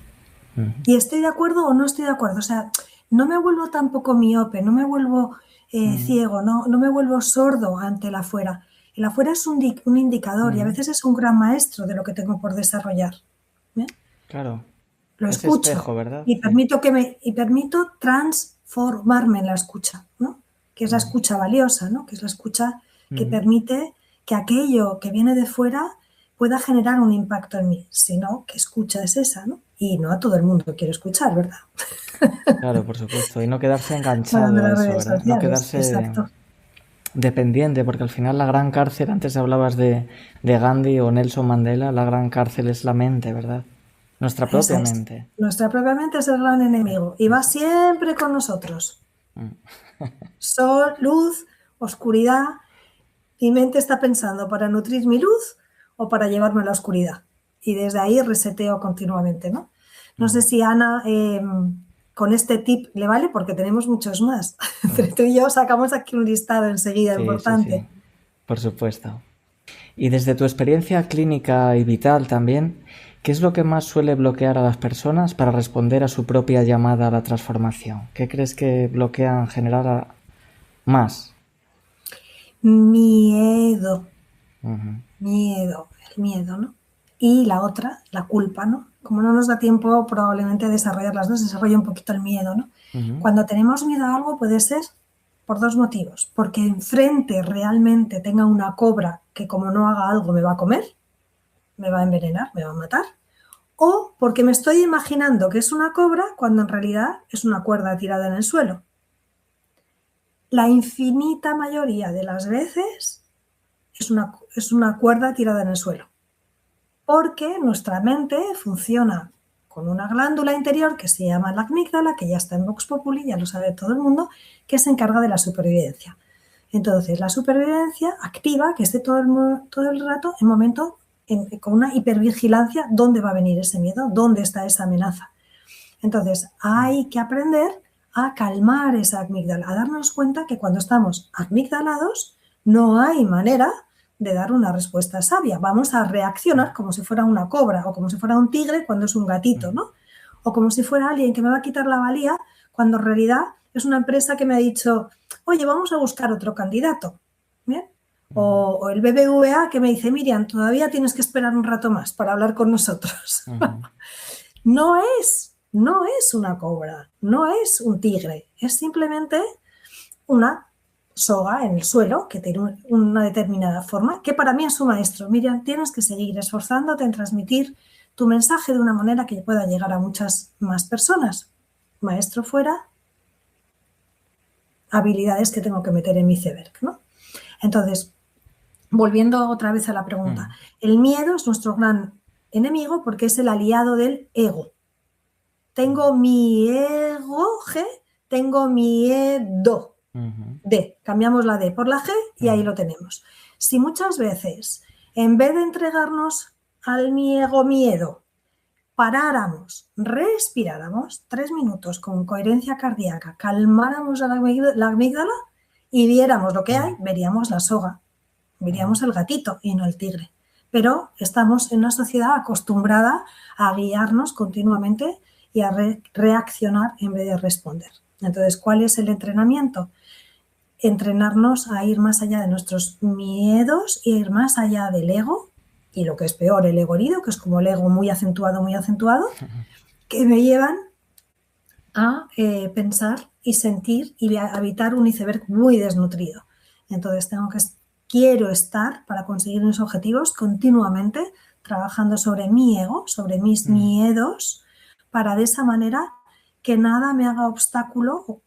¿Y estoy de acuerdo o no estoy de acuerdo? O sea, no me vuelvo tampoco miope, no me vuelvo ciego, no me vuelvo sordo ante el afuera. El afuera es un indicador y a veces es un gran maestro de lo que tengo por desarrollar. Claro. Lo escucho, espejo, ¿verdad? y permito transformarme en la escucha, ¿no? Que es la escucha valiosa, ¿no? Que es la escucha que permite que aquello que viene de fuera pueda generar un impacto en mí. Si no, ¿qué escucha es esa, no? Y no a todo el mundo quiero escuchar, ¿verdad? Claro, por supuesto. Y no quedarse enganchado a eso, ¿verdad? No quedarse... Exacto. dependiente, porque al final la gran cárcel, antes hablabas de Gandhi o Nelson Mandela, la gran cárcel es la mente, ¿verdad? Nuestra Eso propia es. mente. Nuestra propia mente es el gran enemigo y va siempre con nosotros. Sol, luz, oscuridad. Mi mente está pensando para nutrir mi luz o para llevarme a la oscuridad. Y desde ahí reseteo continuamente, ¿no? No sé si Ana, con este tip le vale, porque tenemos muchos más. Entre tú y yo sacamos aquí un listado enseguida importante. Sí, por supuesto. Y desde tu experiencia clínica y vital también, ¿qué es lo que más suele bloquear a las personas para responder a su propia llamada a la transformación? ¿Qué crees que bloquea en general más? Miedo. Uh-huh. El miedo, ¿no? Y la otra, la culpa, ¿no? Como no nos da tiempo probablemente a desarrollar las dos, desarrolla un poquito el miedo, ¿no? Uh-huh. Cuando tenemos miedo a algo puede ser por dos motivos. Porque enfrente realmente tenga una cobra que como no haga algo me va a comer, me va a envenenar, me va a matar. O porque me estoy imaginando que es una cobra cuando en realidad es una cuerda tirada en el suelo. La infinita mayoría de las veces es una cuerda tirada en el suelo. Porque nuestra mente funciona con una glándula interior que se llama la amígdala, que ya está en Vox Populi, ya lo sabe todo el mundo, que se encarga de la supervivencia. Entonces, la supervivencia activa que esté todo el rato en momento con una hipervigilancia, dónde va a venir ese miedo, dónde está esa amenaza. Entonces, hay que aprender a calmar esa amígdala, a darnos cuenta que cuando estamos amigdalados no hay manera de dar una respuesta sabia. Vamos a reaccionar como si fuera una cobra o como si fuera un tigre cuando es un gatito, ¿no? O como si fuera alguien que me va a quitar la valía cuando en realidad es una empresa que me ha dicho, oye, vamos a buscar otro candidato. ¿Bien? O el BBVA que me dice, Miriam, todavía tienes que esperar un rato más para hablar con nosotros. No es una cobra, no es un tigre, es simplemente una soga en el suelo que tiene una determinada forma, que para mí es su maestro. Miriam, tienes que seguir esforzándote en transmitir tu mensaje de una manera que pueda llegar a muchas más personas. Maestro fuera, habilidades que tengo que meter en mi iceberg, ¿no? Entonces, volviendo otra vez a la pregunta, el miedo es nuestro gran enemigo porque es el aliado del ego. Tengo mi ego, G, tengo miedo. D, cambiamos la D por la G y ahí lo tenemos. Si muchas veces, en vez de entregarnos al miedo, paráramos, respiráramos 3 minutos con coherencia cardíaca, calmáramos a la amígdala y viéramos lo que hay, veríamos la soga, veríamos el gatito y no el tigre. Pero estamos en una sociedad acostumbrada a guiarnos continuamente y a reaccionar en vez de responder. Entonces, ¿cuál es el entrenamiento? Entrenarnos a ir más allá de nuestros miedos y ir más allá del ego y lo que es peor, el ego herido, que es como el ego muy acentuado, que me llevan a pensar y sentir y a habitar un iceberg muy desnutrido. Entonces quiero estar para conseguir mis objetivos continuamente trabajando sobre mi ego, sobre mis miedos, para de esa manera que nada me haga obstáculo,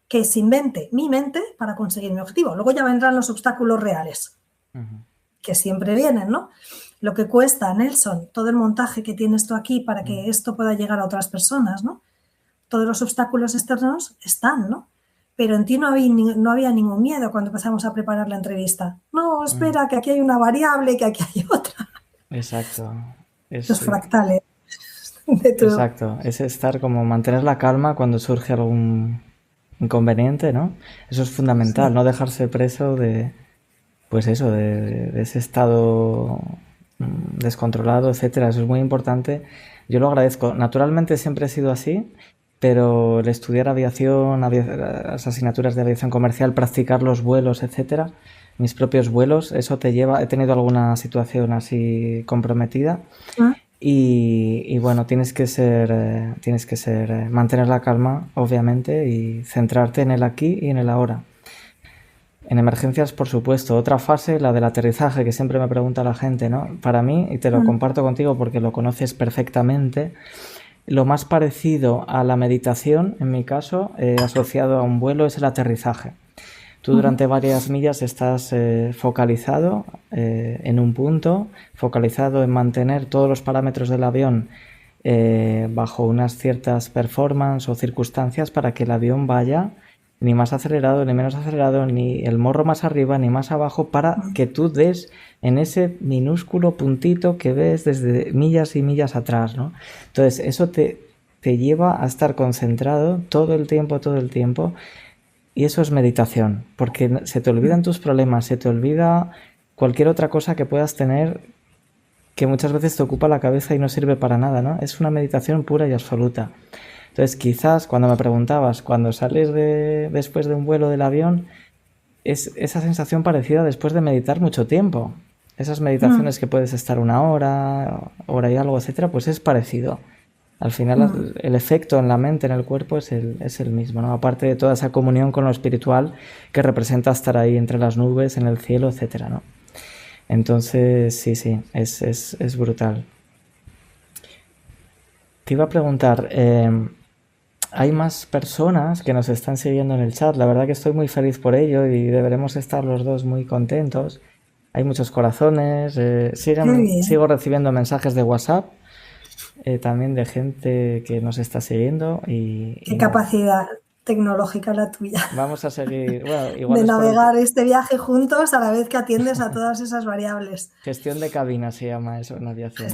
que se invente mi mente para conseguir mi objetivo. Luego ya vendrán los obstáculos reales, que siempre vienen, ¿no? Lo que cuesta, Nelson, todo el montaje que tienes tú aquí para que esto pueda llegar a otras personas, ¿no? Todos los obstáculos externos están, ¿no? Pero en ti no había ningún miedo cuando empezamos a preparar la entrevista. No, espera, que aquí hay una variable, que aquí hay otra. Exacto. Los fractales. Exacto. Es estar como mantener la calma cuando surge algún inconveniente, ¿no? Eso es fundamental, sí. No dejarse preso de ese estado descontrolado, etcétera. Eso es muy importante. Yo lo agradezco. Naturalmente siempre he sido así, pero el estudiar aviación, las asignaturas de aviación comercial, practicar los vuelos, etcétera, mis propios vuelos, eso te lleva. He tenido alguna situación así comprometida. Y bueno, tienes que mantener la calma, obviamente, y centrarte en el aquí y en el ahora. En emergencias, por supuesto. Otra fase, la del aterrizaje, que siempre me pregunta la gente, ¿no? Para mí, y te lo comparto contigo porque lo conoces perfectamente, lo más parecido a la meditación, en mi caso, asociado a un vuelo, es el aterrizaje. Tú durante varias millas estás focalizado en un punto, focalizado en mantener todos los parámetros del avión bajo unas ciertas performance o circunstancias para que el avión vaya ni más acelerado, ni menos acelerado, ni el morro más arriba, ni más abajo, para que tú des en ese minúsculo puntito que ves desde millas y millas atrás, ¿no? Entonces, eso te lleva a estar concentrado todo el tiempo, y eso es meditación, porque se te olvidan tus problemas, se te olvida cualquier otra cosa que puedas tener que muchas veces te ocupa la cabeza y no sirve para nada, ¿no? Es una meditación pura y absoluta. Entonces, quizás cuando me preguntabas, cuando sales después de un vuelo del avión, es esa sensación parecida después de meditar mucho tiempo. Esas meditaciones que puedes estar una hora y algo, etcétera, pues es parecido. Al final el efecto en la mente, en el cuerpo, es el mismo, ¿no? Aparte de toda esa comunión con lo espiritual que representa estar ahí entre las nubes, en el cielo, etcétera, ¿no? Entonces, sí, es brutal. Te iba a preguntar, hay más personas que nos están siguiendo en el chat. La verdad que estoy muy feliz por ello y deberemos estar los dos muy contentos. Hay muchos corazones. Sigo recibiendo mensajes de WhatsApp también de gente que nos está siguiendo. Qué capacidad tecnológica la tuya. Vamos a seguir. Bueno, igual de navegar este viaje juntos a la vez que atiendes a todas esas variables. Gestión de cabina se llama eso en aviación.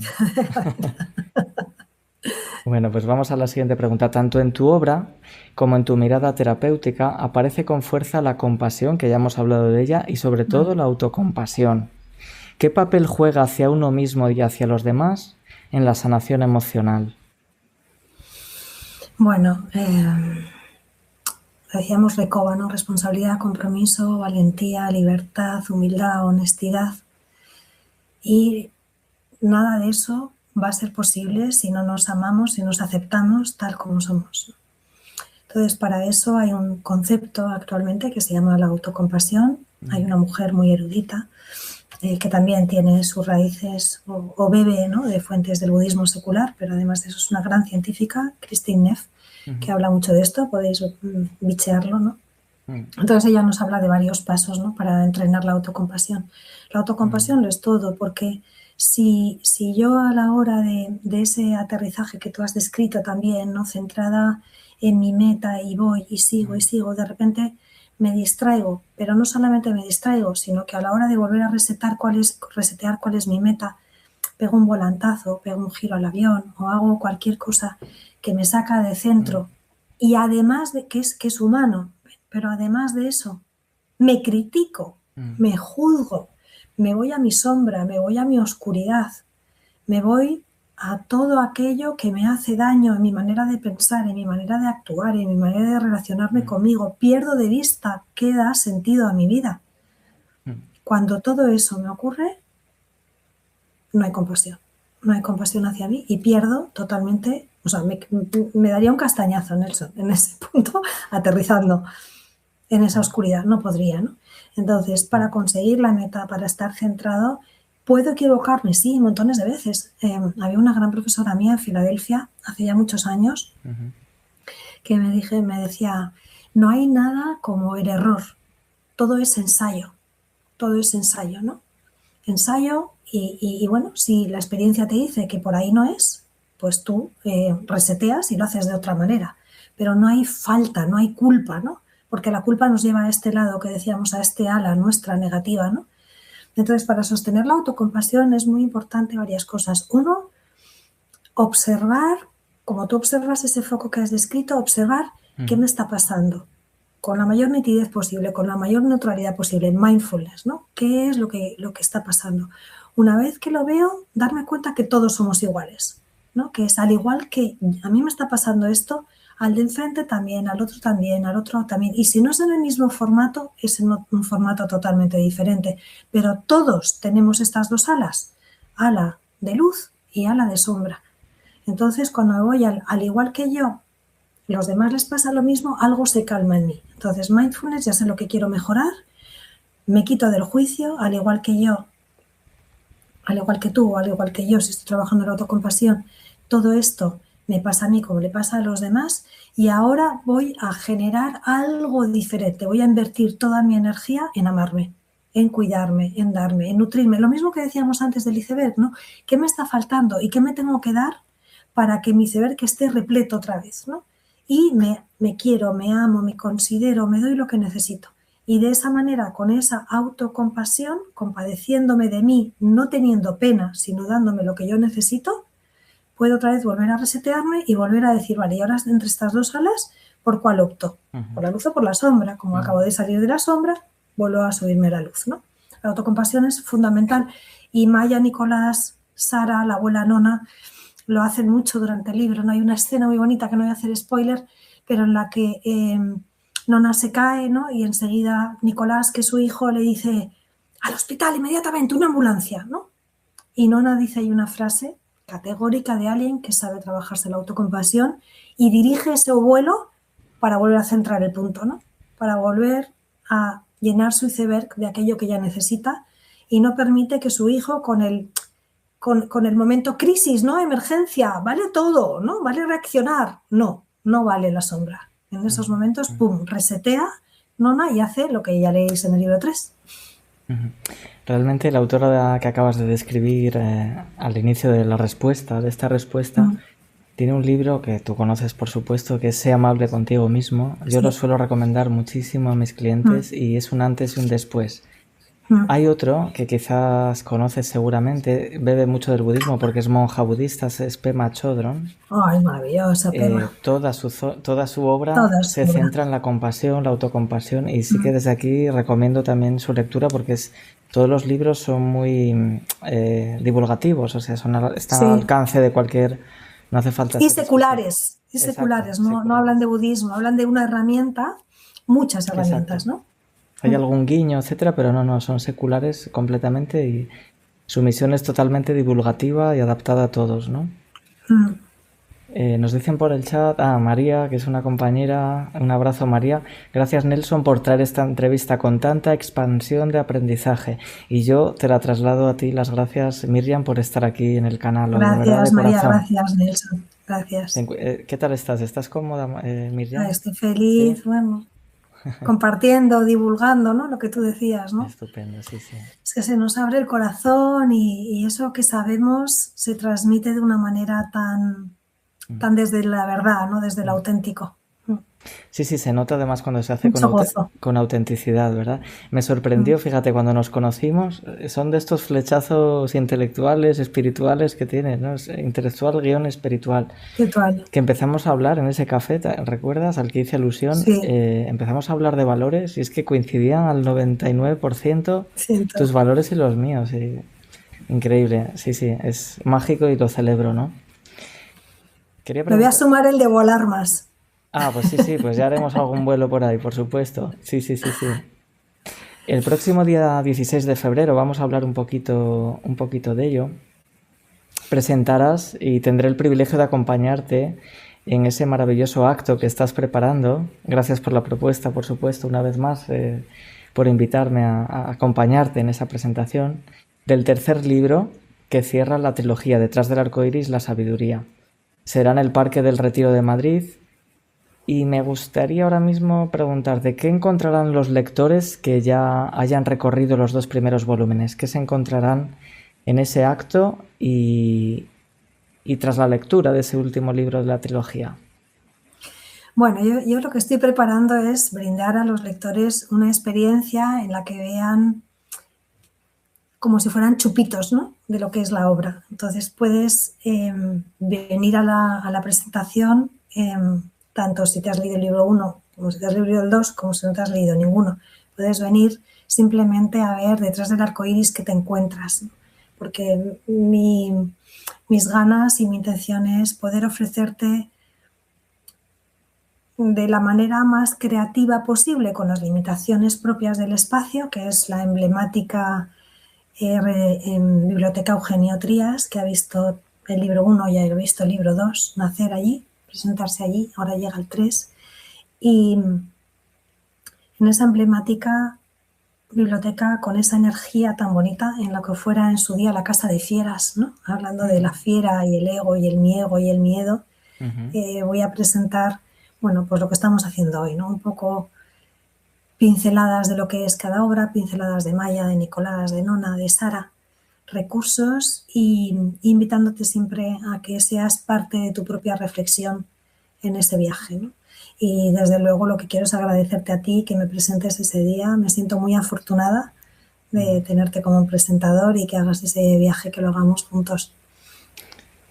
Bueno, pues vamos a la siguiente pregunta. Tanto en tu obra como en tu mirada terapéutica aparece con fuerza la compasión, que ya hemos hablado de ella, y sobre todo la autocompasión. ¿Qué papel juega hacia uno mismo y hacia los demás en la sanación emocional? Bueno, decíamos Recoba, ¿no? Responsabilidad, compromiso, valentía, libertad, humildad, honestidad. Y nada de eso va a ser posible si no nos amamos, si nos aceptamos tal como somos. Entonces, para eso hay un concepto actualmente que se llama la autocompasión. Hay una mujer muy erudita que también tiene sus raíces o bebe, ¿no?, de fuentes del budismo secular, pero además de eso es una gran científica, Christine Neff, que habla mucho de esto, podéis bichearlo, ¿no? Entonces ella nos habla de varios pasos, ¿no?, para entrenar la autocompasión. La autocompasión lo es todo, porque si yo a la hora de ese aterrizaje que tú has descrito también, ¿no?, centrada en mi meta y voy y sigo, de repente me distraigo, pero no solamente me distraigo, sino que a la hora de volver a resetear cuál es mi meta, pego un volantazo, pego un giro al avión o hago cualquier cosa que me saca de centro y además de que es humano, pero además de eso me critico, me juzgo, me voy a mi sombra, me voy a mi oscuridad, me voy a todo aquello que me hace daño en mi manera de pensar, en mi manera de actuar, en mi manera de relacionarme conmigo. Pierdo de vista qué da sentido a mi vida. Cuando todo eso me ocurre, no hay compasión. No hay compasión hacia mí y pierdo totalmente, o sea, me daría un castañazo, Nelson, en ese punto, aterrizando en esa oscuridad. No podría, ¿no? Entonces, para conseguir la meta, para estar centrado, ¿puedo equivocarme? Sí, montones de veces. Había una gran profesora mía en Filadelfia, hace ya muchos años, que me decía, no hay nada como el error, todo es ensayo, ¿no? Ensayo y bueno, si la experiencia te dice que por ahí no es, pues tú reseteas y lo haces de otra manera. Pero no hay falta, no hay culpa, ¿no? Porque la culpa nos lleva a este lado que decíamos, a este ala nuestra negativa, ¿no? Entonces, para sostener la autocompasión es muy importante varias cosas. Uno, observar, como tú observas ese foco que has descrito, observar qué me está pasando con la mayor nitidez posible, con la mayor neutralidad posible, mindfulness, ¿no? ¿Qué es lo que está pasando? Una vez que lo veo, darme cuenta que todos somos iguales, ¿no? Que es al igual que a mí me está pasando esto, al de enfrente también, al otro también, al otro también. Y si no es en el mismo formato, es en un formato totalmente diferente. Pero todos tenemos estas dos alas, ala de luz y ala de sombra. Entonces, cuando me voy al igual que yo, los demás les pasa lo mismo, algo se calma en mí. Entonces, mindfulness, ya sé lo que quiero mejorar, me quito del juicio, al igual que yo, al igual que tú, al igual que yo, si estoy trabajando en la autocompasión, todo esto me pasa a mí como le pasa a los demás y ahora voy a generar algo diferente, voy a invertir toda mi energía en amarme, en cuidarme, en darme, en nutrirme. Lo mismo que decíamos antes del iceberg, ¿no? ¿Qué me está faltando y qué me tengo que dar para que mi iceberg esté repleto otra vez, ¿no? Y me quiero, me amo, me considero, me doy lo que necesito. Y de esa manera, con esa autocompasión, compadeciéndome de mí, no teniendo pena, sino dándome lo que yo necesito, puedo otra vez volver a resetearme y volver a decir, vale, y ahora entre estas dos alas, ¿por cuál opto? ¿Por la luz o por la sombra? Como acabo de salir de la sombra, vuelvo a subirme a la luz, ¿no? La autocompasión es fundamental. Y Maya, Nicolás, Sara, la abuela Nona, lo hacen mucho durante el libro, ¿no? Hay una escena muy bonita que no voy a hacer spoiler, pero en la que Nona se cae, ¿no? Y enseguida Nicolás, que es su hijo, le dice al hospital inmediatamente, una ambulancia, ¿no? Y Nona dice ahí una frase categórica de alguien que sabe trabajarse la autocompasión y dirige ese vuelo para volver a centrar el punto, ¿no? Para volver a llenar su iceberg de aquello que ella necesita y no permite que su hijo con el momento crisis, ¿no? Emergencia, vale todo, ¿no? Vale reaccionar. No, no vale la sombra. En esos momentos, pum, resetea Nona y hace lo que ya leéis en el libro 3. Realmente la autora que acabas de describir al inicio de la respuesta, de esta respuesta, tiene un libro que tú conoces, por supuesto, que es Sé amable contigo mismo. Yo lo suelo recomendar muchísimo a mis clientes y es un antes y un después. Hay otro que quizás conoces seguramente, bebe mucho del budismo porque es monja budista, es Pema Chodron. Ay, maravillosa Pema. Toda su obra se centra en la compasión, la autocompasión y sí que desde aquí recomiendo también su lectura porque todos los libros son muy divulgativos, o sea, están al alcance de cualquier... No hace falta... Y seculares, no hablan de budismo, hablan de una herramienta, muchas herramientas, ¿no? Hay algún guiño, etcétera, pero no, son seculares completamente y su misión es totalmente divulgativa y adaptada a todos, ¿no? Nos dicen por el chat, María, que es una compañera, un abrazo María. Gracias Nelson por traer esta entrevista con tanta expansión de aprendizaje. Y yo te la traslado a ti, las gracias Miriam por estar aquí en el canal. Gracias María, gracias Nelson, gracias. ¿Qué tal estás? ¿Estás cómoda Miriam? Estoy feliz, ¿sí? Bueno, compartiendo, divulgando, ¿no? Lo que tú decías, ¿no? Estupendo, sí. Es que se nos abre el corazón y eso que sabemos se transmite de una manera tan desde la verdad, ¿no? Desde lo auténtico. Sí, se nota además cuando se hace con autenticidad, ¿verdad? Me sorprendió, fíjate, cuando nos conocimos, son de estos flechazos intelectuales, espirituales que tienes, ¿no? Intelectual guión espiritual. Que empezamos a hablar en ese café, ¿recuerdas? Al que hice alusión. Sí. Empezamos a hablar de valores y es que coincidían al 99% tus valores y los míos. Increíble, sí, es mágico y lo celebro, ¿no? Me voy a sumar el de volar más. Pues sí, pues ya haremos algún vuelo por ahí, por supuesto. Sí. El próximo día 16 de febrero vamos a hablar un poquito de ello. Presentarás y tendré el privilegio de acompañarte en ese maravilloso acto que estás preparando. Gracias por la propuesta, por supuesto, una vez más, por invitarme a acompañarte en esa presentación del tercer libro que cierra la trilogía Detrás del arco iris, la sabiduría. Será en el Parque del Retiro de Madrid. Y me gustaría ahora mismo preguntarte, ¿qué encontrarán los lectores que ya hayan recorrido los 2 primeros volúmenes? ¿Qué se encontrarán en ese acto y tras la lectura de ese último libro de la trilogía? Bueno, yo lo que estoy preparando es brindar a los lectores una experiencia en la que vean como si fueran chupitos, ¿no? De lo que es la obra. Entonces puedes venir a la presentación tanto si te has leído el libro 1, como si te has leído el 2, como si no te has leído ninguno. Puedes venir simplemente a ver detrás del arco iris que te encuentras, ¿no? Porque mis ganas y mi intención es poder ofrecerte de la manera más creativa posible, con las limitaciones propias del espacio, que es la emblemática Biblioteca Eugenio Trías, que ha visto el libro 1 y ha visto el libro 2 nacer allí, presentarse allí, ahora llega el 3. Y en esa emblemática biblioteca, con esa energía tan bonita, en la que fuera en su día la casa de fieras, ¿no? Hablando de la fiera y el ego y el miedo, voy a presentar, bueno, pues lo que estamos haciendo hoy, ¿no? Un poco pinceladas de lo que es cada obra, pinceladas de Maya, de Nicolás, de Nona, de Sara, recursos y invitándote siempre a que seas parte de tu propia reflexión en ese viaje, ¿no? Y desde luego lo que quiero es agradecerte a ti que me presentes ese día. Me siento muy afortunada de tenerte como presentador y que hagas ese viaje, que lo hagamos juntos.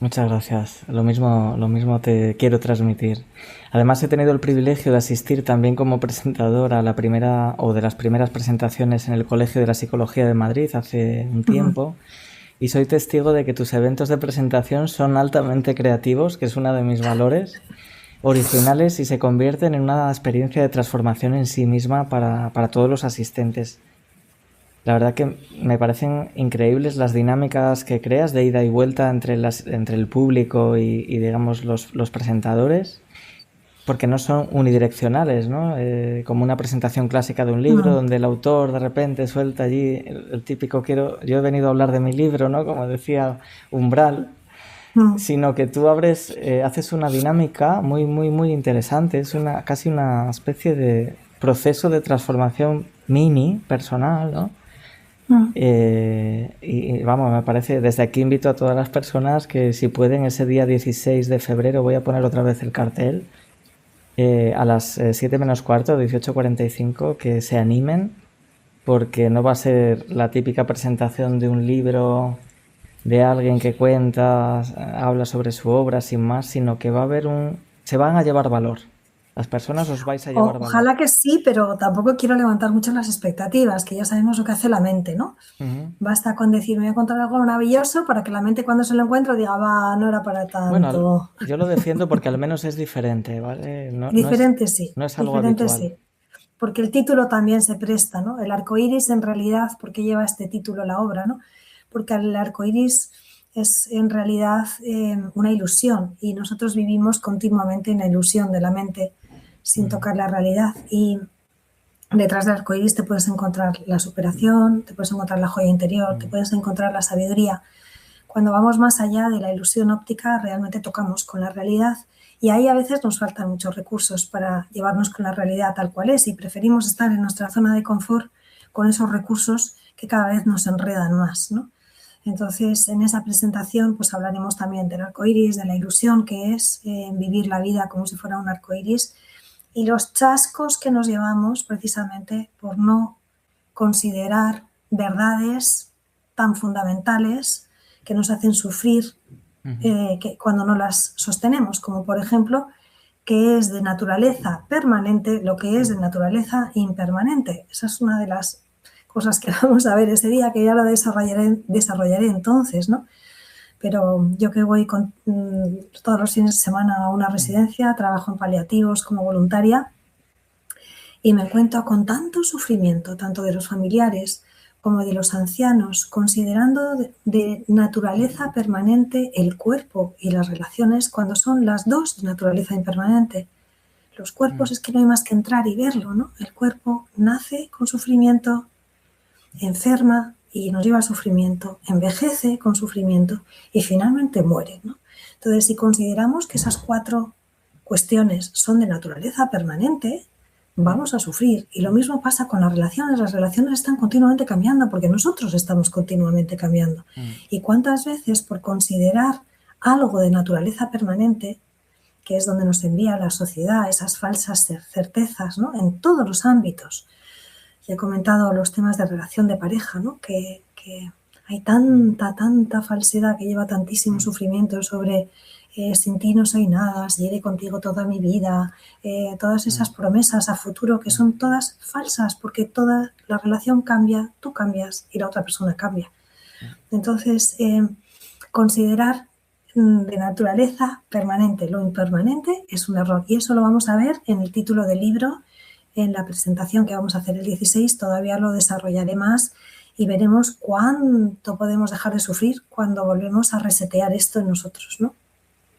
Muchas gracias. Lo mismo te quiero transmitir. Además, he tenido el privilegio de asistir también como presentador a la primera o de las primeras presentaciones en el Colegio de la Psicología de Madrid hace un tiempo. Y soy testigo de que tus eventos de presentación son altamente creativos, que es uno de mis valores, originales, y se convierten en una experiencia de transformación en sí misma para todos los asistentes. La verdad que me parecen increíbles las dinámicas que creas de ida y vuelta entre el público y digamos, los presentadores, porque no son unidireccionales, ¿no? Como una presentación clásica de un libro, donde el autor de repente suelta allí el típico yo he venido a hablar de mi libro, ¿no? Como decía Umbral, sino que tú haces una dinámica muy, muy, muy interesante. Es casi una especie de proceso de transformación personal, ¿no? Y vamos, me parece, desde aquí invito a todas las personas que si pueden ese día 16 de febrero, voy a poner otra vez el cartel, a las 7 menos cuarto, 18:45, que se animen, porque no va a ser la típica presentación de un libro de alguien que cuenta, habla sobre su obra sin más, sino que se van a llevar valor. Las personas os vais a llevar valor. Ojalá que sí, pero tampoco quiero levantar mucho las expectativas, que ya sabemos lo que hace la mente, ¿no? Basta con decir, me voy a contar algo maravilloso para que la mente cuando se lo encuentre diga, va, no era para tanto. Bueno, yo lo defiendo porque al menos es diferente, ¿vale? Diferente sí. No es algo habitual. Sí. Porque el título también se presta, ¿no? El arco iris, en realidad, ¿por qué lleva este título la obra, no? Porque el arco iris es en realidad una ilusión, y nosotros vivimos continuamente en la ilusión de la mente sin tocar la realidad, y detrás del arco iris te puedes encontrar la superación, te puedes encontrar la joya interior, te puedes encontrar la sabiduría. Cuando vamos más allá de la ilusión óptica, realmente tocamos con la realidad, y ahí a veces nos faltan muchos recursos para llevarnos con la realidad tal cual es, y preferimos estar en nuestra zona de confort con esos recursos que cada vez nos enredan más, ¿no? Entonces, en esa presentación pues hablaremos también del arco iris, de la ilusión que es vivir la vida como si fuera un arco iris, y los chascos que nos llevamos precisamente por no considerar verdades tan fundamentales que nos hacen sufrir que cuando no las sostenemos, como por ejemplo que es de naturaleza permanente lo que es de naturaleza impermanente. Esa es una de las cosas que vamos a ver ese día, que ya lo desarrollaré entonces, ¿no? Pero yo que voy todos los fines de semana a una residencia, trabajo en paliativos como voluntaria, y me encuentro con tanto sufrimiento, tanto de los familiares como de los ancianos, considerando de naturaleza permanente el cuerpo y las relaciones, cuando son las dos de naturaleza impermanente. Los cuerpos es que no hay más que entrar y verlo, ¿no? El cuerpo nace con sufrimiento, enferma y nos lleva al sufrimiento, envejece con sufrimiento y finalmente muere, ¿no? Entonces, si consideramos que esas 4 cuestiones son de naturaleza permanente, vamos a sufrir. Y lo mismo pasa con las relaciones. Las relaciones están continuamente cambiando porque nosotros estamos continuamente cambiando. ¿Y cuántas veces, por considerar algo de naturaleza permanente, que es donde nos envía la sociedad, esas falsas certezas, ¿no? En todos los ámbitos? Ya he comentado los temas de relación de pareja, ¿no? Que hay tanta falsedad que lleva tantísimo sufrimiento sobre sin ti no soy nada, seguiré contigo toda mi vida, todas esas promesas a futuro que son todas falsas, porque toda la relación cambia, tú cambias y la otra persona cambia. Entonces, considerar de naturaleza permanente lo impermanente es un error, y eso lo vamos a ver en el título del libro. En la presentación que vamos a hacer el 16 todavía lo desarrollaré más y veremos cuánto podemos dejar de sufrir cuando volvemos a resetear esto en nosotros, ¿no?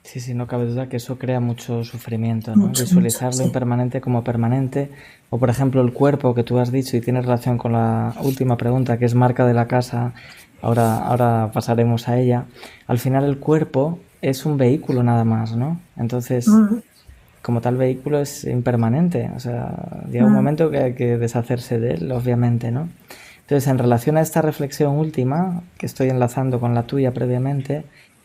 Sí, no cabe duda que eso crea mucho sufrimiento, ¿no? Visualizar lo impermanente como permanente. O, por ejemplo, el cuerpo que tú has dicho y tiene relación con la última pregunta, que es marca de la casa. Ahora pasaremos a ella. Al final el cuerpo es un vehículo nada más, ¿no? Entonces, Mm, como tal vehículo es impermanente, o sea, llega un mm. momento que hay que deshacerse de él, obviamente, ¿no? Entonces, en relación a esta reflexión última, que estoy enlazando con la tuya previamente,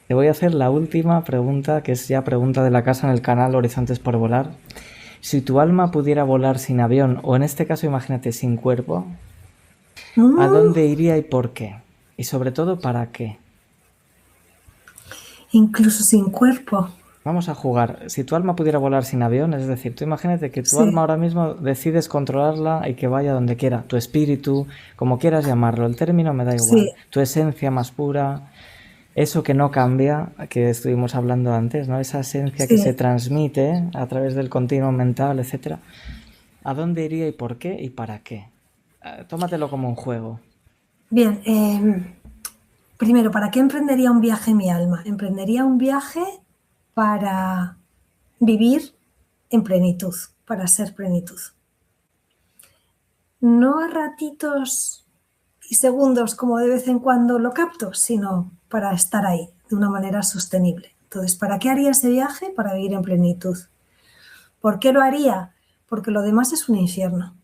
te voy a hacer la última pregunta, que es ya pregunta de la casa en el canal Horizontes por Volar. Si tu alma pudiera volar sin avión, o en este caso imagínate sin cuerpo, ¿a Mm, dónde iría y por qué? Y sobre todo, ¿para qué? incluso sin cuerpo. Vamos a jugar. Si tu alma pudiera volar sin avión, es decir, tú imagínate que tu alma Sí, ahora mismo decides controlarla y que vaya donde quiera. Tu espíritu, como quieras llamarlo, el término me da igual. sí, Tu esencia más pura, eso que no cambia, que estuvimos hablando antes, ¿no? Esa esencia que se sí. transmite a través del continuo mental, etcétera. ¿A dónde iría y por qué y para qué? Tómatelo como un juego. Bien, primero, ¿para qué emprendería un viaje mi alma? Emprendería un viaje para vivir en plenitud, para ser plenitud. No a ratitos y segundos como de vez en cuando lo capto, sino para estar ahí de una manera sostenible. Entonces, ¿para qué haría ese viaje? Para vivir en plenitud. ¿Por qué lo haría? Porque lo demás es un infierno.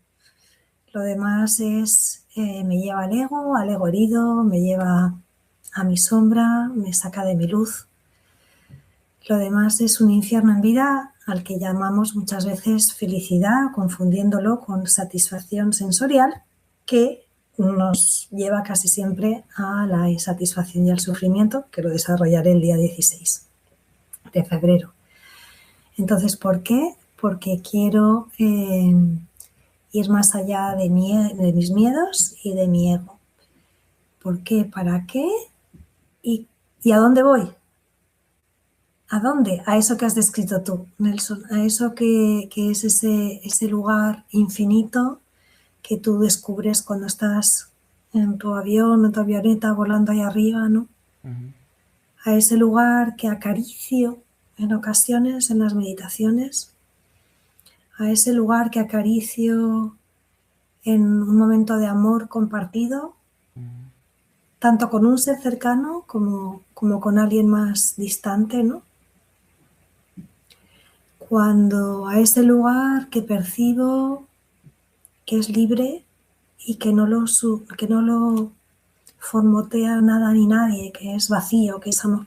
Lo demás es, me lleva al ego herido, me lleva a mi sombra, me saca de mi luz. Lo demás es un infierno en vida al que llamamos muchas veces felicidad, confundiéndolo con satisfacción sensorial, que nos lleva casi siempre a la insatisfacción y al sufrimiento, que lo desarrollaré el día 16 de febrero. Entonces, ¿por qué? Porque quiero ir más allá de mis miedos y de mi ego. ¿Por qué? ¿Para qué? ¿Y a dónde voy? ¿A dónde? A eso que has descrito tú, Nelson, a eso que es ese lugar infinito que tú descubres cuando estás en tu avión, en tu avioneta, volando ahí arriba, ¿no? Ujú. A ese lugar que acaricio en ocasiones en las meditaciones, a ese lugar que acaricio en un momento de amor compartido, tanto con un ser cercano como con alguien más distante, ¿no? Cuando a ese lugar que percibo que es libre y que no lo formotea nada ni nadie, que es vacío, que es amor.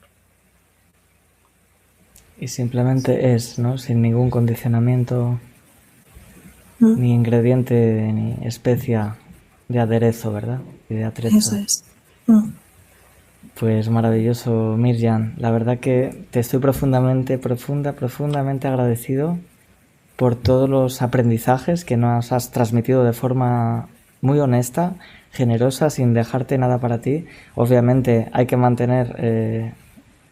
Y simplemente es, ¿no? Sin ningún condicionamiento, ¿Mm? ni ingrediente, ni especia de aderezo, ¿verdad? Y de Eso atrezo. es. ¿Mm? Pues maravilloso, Mirjan. La verdad que te estoy profundamente agradecido por todos los aprendizajes que nos has transmitido de forma muy honesta, generosa, sin dejarte nada para ti. Obviamente hay que mantener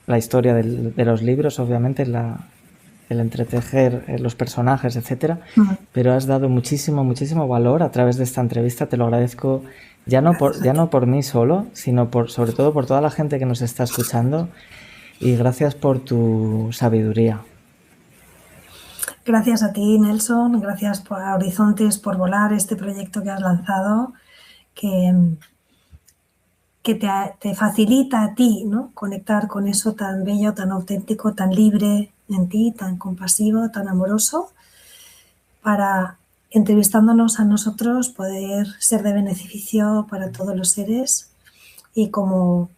la historia de los libros, obviamente el entretejer los personajes, etcétera, ¿Mm? pero has dado muchísimo valor a través de esta entrevista. Te lo agradezco Gracias a ya ti. no por mí solo, sino sobre todo por toda la gente que nos está escuchando, y gracias por tu sabiduría. Gracias a ti, Nelson. Gracias a Horizontes por volar este proyecto que has lanzado, que, que te facilita a ti, ¿no? Conectar con eso tan bello, tan auténtico, tan libre en ti, tan compasivo, tan amoroso, para, entrevistándonos a nosotros, poder ser de beneficio para todos los seres y como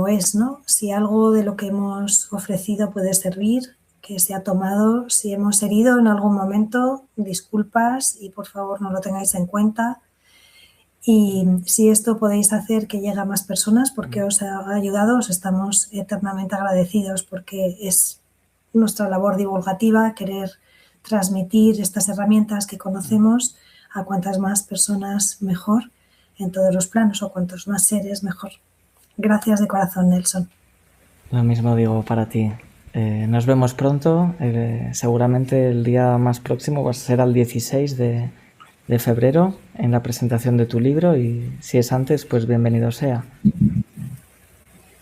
es, ¿no? Si algo de lo que hemos ofrecido puede servir, que se ha tomado, si hemos herido en algún momento, disculpas y por favor no lo tengáis en cuenta. Y si esto podéis hacer que llegue a más personas porque os ha ayudado, os estamos eternamente agradecidos porque es nuestra labor divulgativa querer transmitir estas herramientas que conocemos a cuantas más personas mejor en todos los planos o cuantos más seres mejor. Gracias de corazón, Nelson. Lo mismo digo para ti. Nos vemos pronto. Seguramente el día más próximo va a ser al 16 de febrero en la presentación de tu libro, y si es antes, pues bienvenido sea.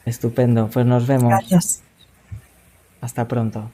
Estupendo. Pues nos vemos. Gracias. Hasta pronto.